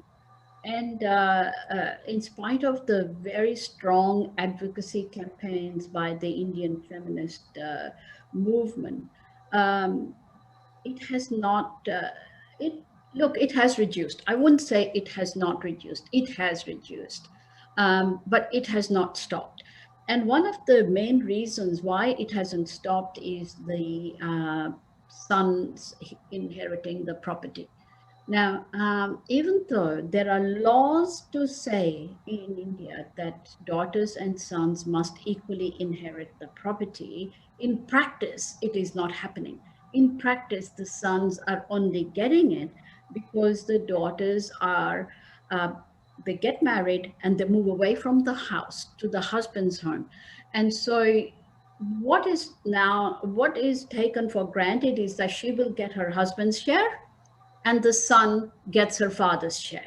And in spite of the very strong advocacy campaigns by the Indian feminist movement, it has not, it has reduced. I wouldn't say it has not reduced. It has reduced, but it has not stopped. And one of the main reasons why it hasn't stopped is the sons inheriting the property. Now, even though there are laws to say in India that daughters and sons must equally inherit the property, in practice, it is not happening. In practice, the sons are only getting it because the daughters are, they get married and they move away from the house to the husband's home. And so what is taken for granted is that she will get her husband's share and the son gets her father's share,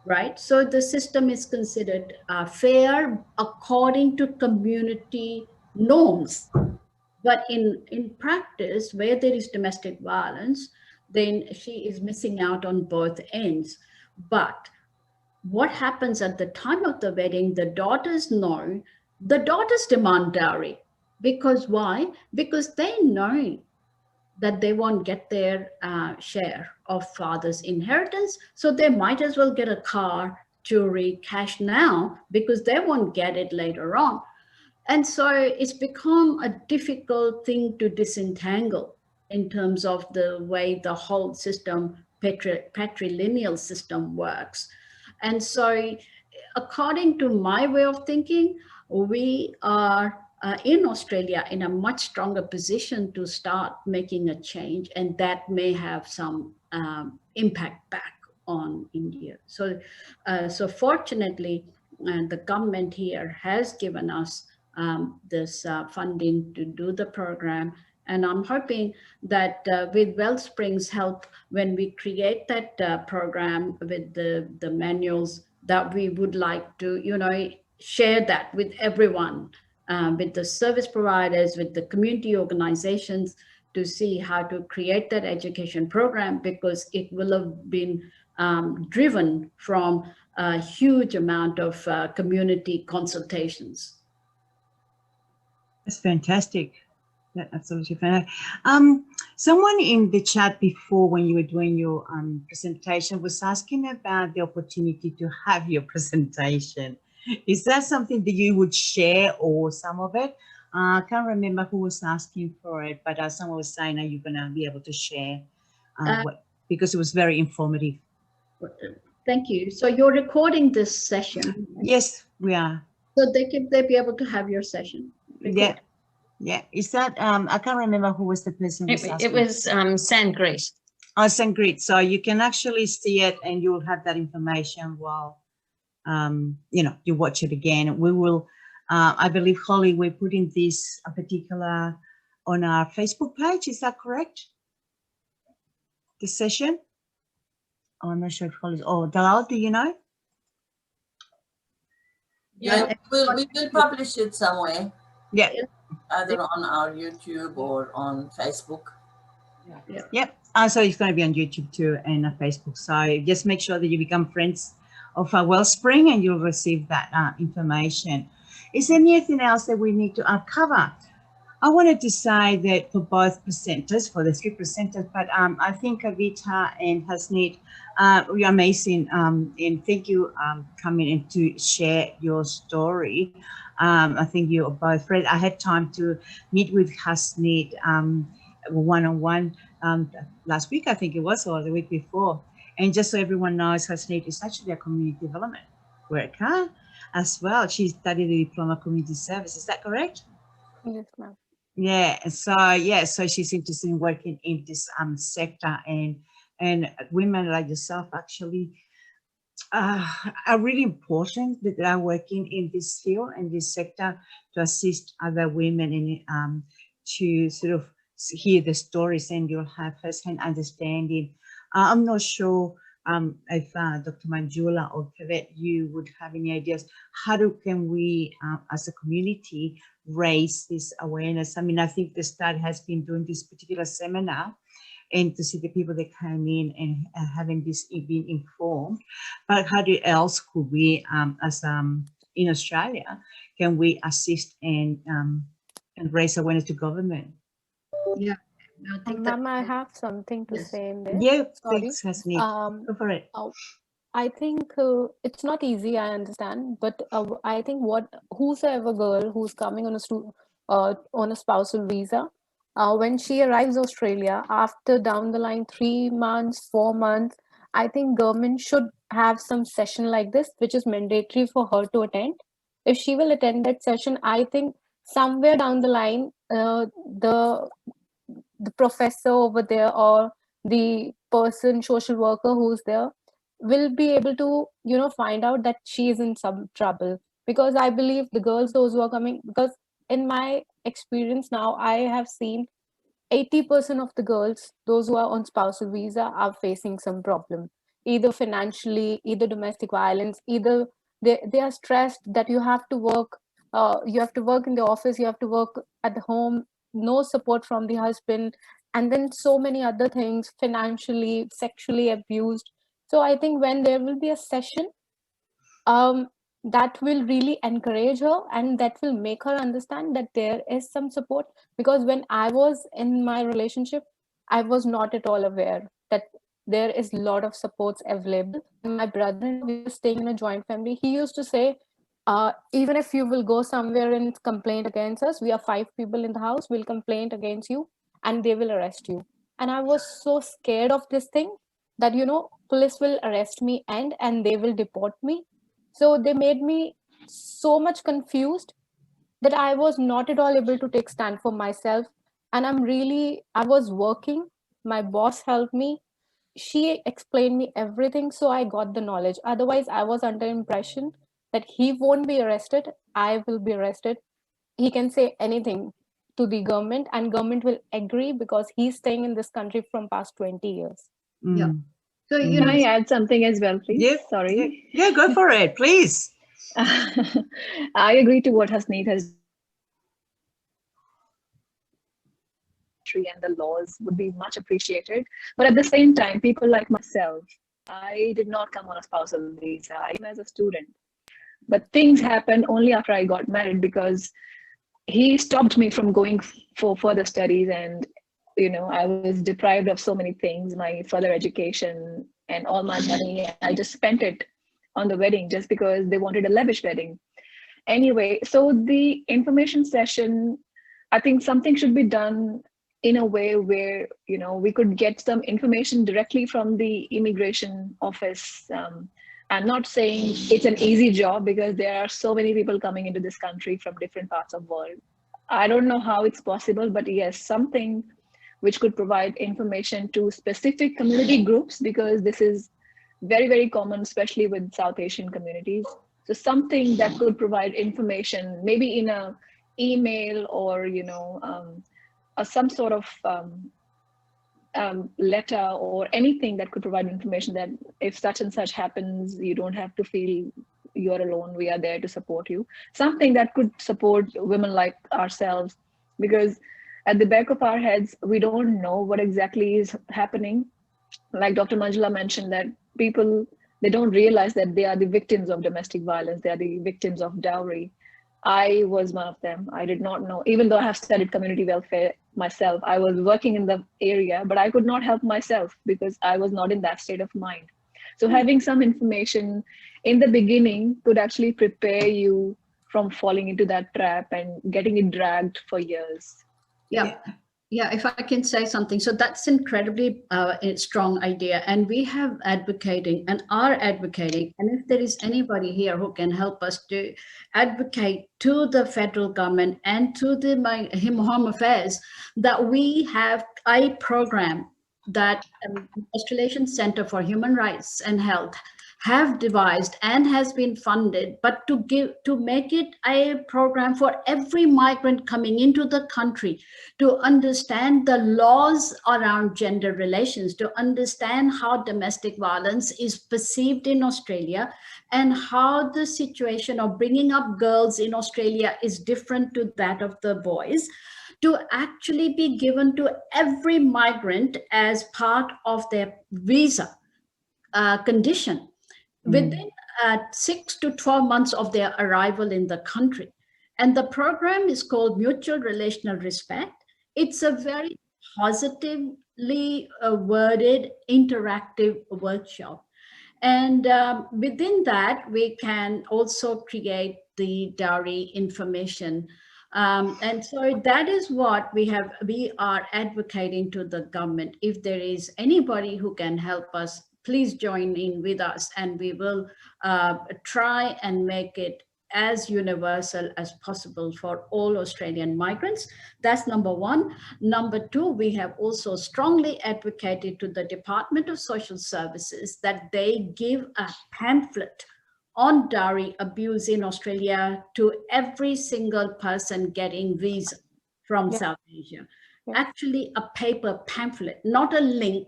right? So the system is considered fair according to community norms. But in practice, where there is domestic violence, then she is missing out on both ends. But what happens at the time of the wedding, the daughters know, the daughters demand dowry. Because why? Because they know that they won't get their share of father's inheritance. So they might as well get a car, jewelry, cash now, because they won't get it later on. And so it's become a difficult thing to disentangle in terms of the way the whole system, patrilineal system works. And so according to my way of thinking, we are in Australia in a much stronger position to start making a change, and that may have some impact back on India. So, so fortunately, the government here has given us this funding to do the program. And I'm hoping that with Wellsprings' help, when we create that program with the manuals, that we would like to, you know, share that with everyone, with the service providers, with the community organizations, to see how to create that education program, because it will have been driven from a huge amount of community consultations. That's fantastic. That's absolutely fantastic. Someone in the chat before, when you were doing your presentation, was asking about the opportunity to have your presentation. Is that something that you would share, or some of it? I can't remember who was asking for it, but someone was saying, are you going to be able to share? Because it was very informative. Thank you. So you're recording this session? Yes, we are. So they be able to have your session recorded? Yeah. Is that, I can't remember who was the person who was asking. It was Sangrit. Oh, Sangrit. So you can actually see it, and you'll have that information while, you know, you watch it again. We will, I believe, Holly, we're putting this particular on our Facebook page. Is that correct? This session? Oh, I'm not sure if Holly's, oh, Dalal, do you know? Yeah, we will publish it somewhere. Yeah. Either on our YouTube or on Facebook. Yeah. Yep. So it's going to be on YouTube too, and Facebook. So just make sure that you become friends of Wellspring, and you'll receive that information. Is there anything else that we need to cover? I wanted to say that for both presenters, for the three presenters, but I think Avita and Hasneet, you're amazing, and thank you coming in to share your story. I think you are both great. I had time to meet with Hasneet one-on-one last week, I think it was, or the week before. And just so everyone knows, Hasneet is actually a community development worker as well. She studied the Diploma of Community Service. Is that correct? Yes, ma'am. Yeah, so she's interested in working in this sector, and women like yourself actually are really important that are working in this field and this sector to assist other women in to sort of hear the stories, and you'll have first-hand understanding. I'm not sure if Dr. Manjula or Kevin, you would have any ideas. How can we, as a community, raise this awareness? I mean, I think the START has been doing this particular seminar, and to see the people that came in and having this being informed. But how else could we, as in Australia, can we assist and raise awareness to government? Yeah. I think that, Ma'am, I have something to yes. say in this. Yeah, Sorry. thanks, Hasneet. Go for it. I think it's not easy, I understand, but I think whosoever girl who's coming on a spousal visa, when she arrives Australia, after down the line 3 months, 4 months, I think government should have some session like this, which is mandatory for her to attend. If she will attend that session, I think somewhere down the line, the professor over there or the person, social worker who's there, will be able to, find out that she is in some trouble. Because I believe the girls, those who are coming, because in my experience now, I have seen 80% of the girls, those who are on spousal visa, are facing some problem, either financially, either domestic violence, either they are stressed that you have to work, in the office, you have to work at the home, no support from the husband, and then so many other things, financially, sexually abused. So I think when there will be a session, that will really encourage her, and that will make her understand that there is some support. Because when I was in my relationship, I was not at all aware that there is a lot of supports available. And my brother, we were staying in a joint family, he used to say, even if you will go somewhere and complain against us, we are 5 people in the house, we'll complain against you and they will arrest you. And I was so scared of this thing that, police will arrest me and they will deport me. So they made me so much confused that I was not at all able to take stand for myself. And I was working, my boss helped me, she explained me everything, so I got the knowledge. Otherwise, I was under impression that he won't be arrested, I will be arrested. He can say anything to the government and government will agree because he's staying in this country from past 20 years. Yeah. So, Can I add something as well, please? Yeah, Sorry. Yeah, go for it, please. I agree to what Hasneet has country and the laws would be much appreciated. But at the same time, people like myself, I did not come on a spousal visa. I came as a student. But things happened only after I got married, because he stopped me from going for further studies, and I was deprived of so many things, my further education and all my money. I just spent it on the wedding just because they wanted a lavish wedding. Anyway, so the information session, I think something should be done in a way where we could get some information directly from the immigration office. I'm not saying it's an easy job, because there are so many people coming into this country from different parts of the world. I don't know how it's possible, but yes, something which could provide information to specific community groups, because this is very, very common, especially with South Asian communities. So something that could provide information, maybe in a email or some sort of letter or anything that could provide information that if such and such happens, you don't have to feel you're alone. We are there to support you. Something that could support women like ourselves, because at the back of our heads, we don't know what exactly is happening. Like Dr. Manjula mentioned, that people, they don't realize that they are the victims of domestic violence. They are the victims of dowry. I was one of them. I did not know, even though I have studied community welfare myself, I was working in the area, but I could not help myself because I was not in that state of mind. So having some information in the beginning could actually prepare you from falling into that trap and getting it dragged for years. Yeah, if I can say something. So that's incredibly strong idea. And we have advocating and are advocating. And if there is anybody here who can help us to advocate to the federal government and to the Home Affairs, that we have a program that Australian Centre for Human Rights and Health have devised and has been funded, but to make it a program for every migrant coming into the country to understand the laws around gender relations, to understand how domestic violence is perceived in Australia and how the situation of bringing up girls in Australia is different to that of the boys, to actually be given to every migrant as part of their visa condition within 6 to 12 months of their arrival in the country. And the program is called Mutual Relational Respect. It's a very positively worded interactive workshop. And within that, we can also create the dowry information. And so that is what we are advocating to the government. If there is anybody who can help us, please join in with us, and we will try and make it as universal as possible for all Australian migrants. That's number one. Number two, we have also strongly advocated to the Department of Social Services that they give a pamphlet on dowry abuse in Australia to every single person getting visa from South Asia. Actually, a paper pamphlet, not a link.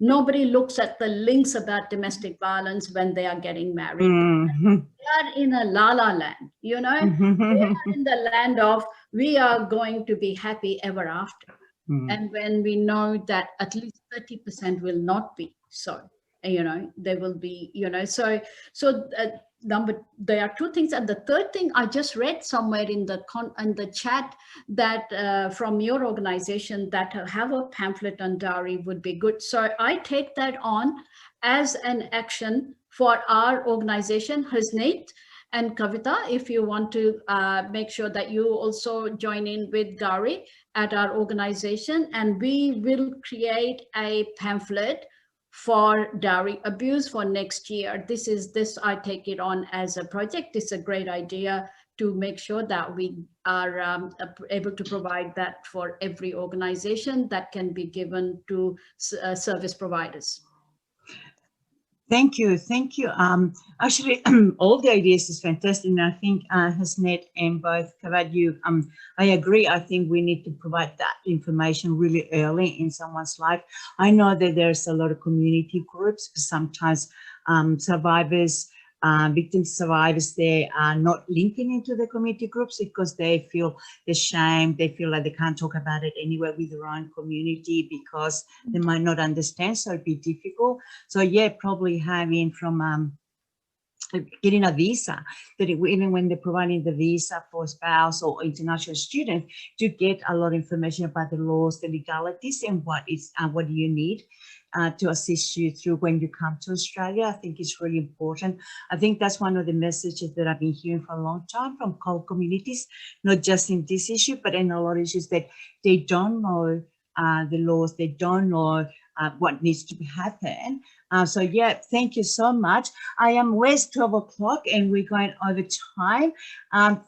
Nobody looks at the links about domestic violence when they are getting married. They are in a la-la land, they are in the land of, we are going to be happy ever after. And when we know that at least 30% will not be so, they will be, there are two things. And the third thing, I just read somewhere in the chat that from your organization that have a pamphlet on dowry would be good. So I take that on as an action for our organization. Hasneet and Kavita, if you want to make sure that you also join in with dowry at our organization, and we will create a pamphlet for dowry abuse for next year. This I take it on as a project. It's a great idea to make sure that we are able to provide that for every organization that can be given to service providers. Thank you. Actually, all the ideas is fantastic, and I think Hasneet and both Kavad, I agree. I think we need to provide that information really early in someone's life. I know that there's a lot of community groups. Sometimes survivors victims, survivors, they are not linking into the community groups because they feel the shame. They feel like they can't talk about it anywhere with their own community because they might not understand. So it'd be difficult. So yeah, probably having from getting a visa, that even when they're providing the visa for spouse or international students, to get a lot of information about the laws, the legalities, and what do you need to assist you through when you come to Australia. I think it's really important. I think that's one of the messages that I've been hearing for a long time from communities, not just in this issue, but in a lot of issues, that they don't know the laws, they don't know what needs to happen. So yeah, thank you so much. I am West 12 o'clock and we're going over time.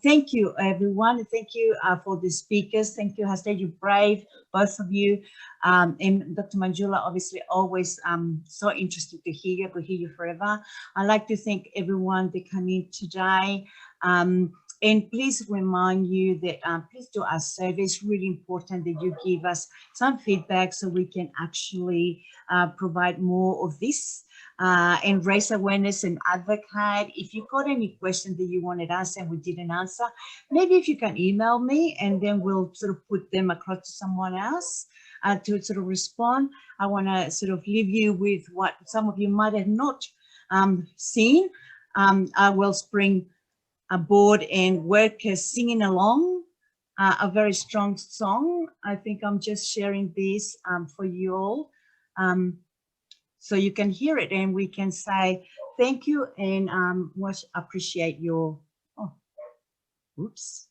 Thank you, everyone. Thank you for the speakers. Thank you, Hasta, you're brave, both of you. And Dr. Manjula, obviously always so interested to hear you. I could hear you forever. I'd like to thank everyone that came in today. And please remind you that please do our survey. It's really important that you give us some feedback so we can actually provide more of this and raise awareness and advocate. If you've got any questions that you wanted answered and we didn't answer, maybe if you can email me and then we'll sort of put them across to someone else to sort of respond. I want to sort of leave you with what some of you might have not seen. Our Wellspring board and workers singing along a very strong song. I think I'm just sharing this for you all so you can hear it and we can say thank you and much appreciate your, oops.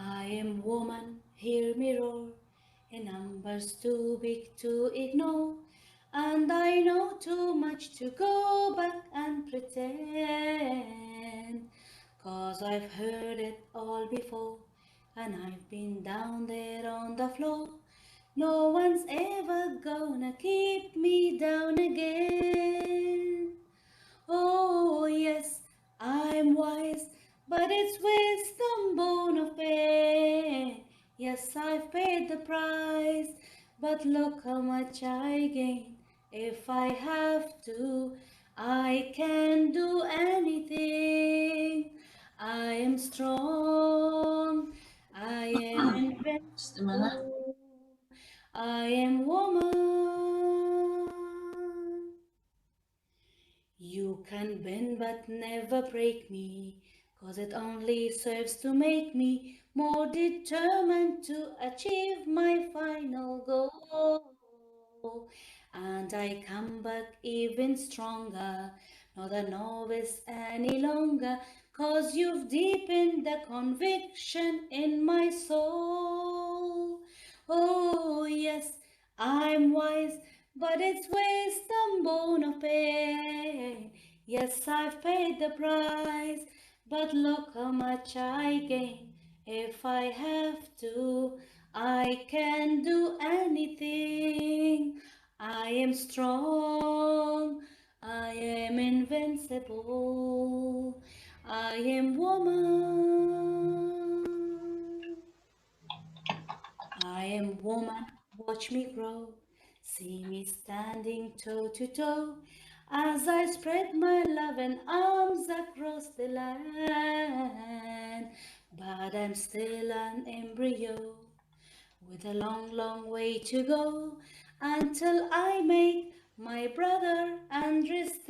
I am woman, hear me roar, in numbers too big to ignore, and I know too much to go back and pretend, 'cause I've heard it all before, and I've been down there on the floor. No one's ever gonna keep me down again. Oh yes, I'm wise, but it's wisdom born of pain. Yes, I've paid the price, but look how much I gain. If I have to, I can do anything. I am strong, I am Just a minute. invincible, I am woman. You can bend but never break me, 'cause it only serves to make me more determined to achieve my final goal. And I come back even stronger, not a novice any longer, 'cause you've deepened the conviction in my soul. Oh yes, I'm wise, but it's wisdom born of pain. Yes, I've paid the price, but look how much I gain. If I have to, I can do anything. I am strong, I am invincible, I am woman. I am woman, watch me grow. See me standing toe to toe as I spread my love and arms across the land. But I'm still an embryo with a long, long way to go until I make my brother understand.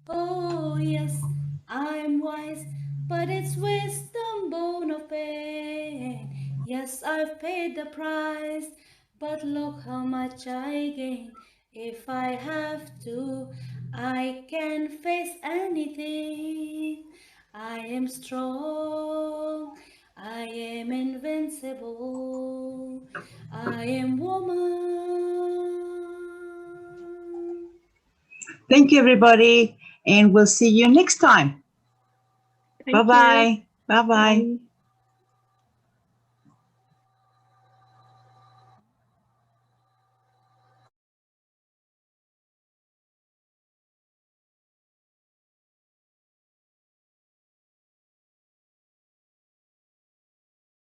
Oh yes, I'm wise, but it's wisdom born of pain. Yes, I've paid the price, but look how much I gain. If I have to, I can face anything. I am strong, I am invincible, I am woman. Thank you, everybody, and we'll see you next time. Thank you. Bye-bye. Bye-bye. Bye.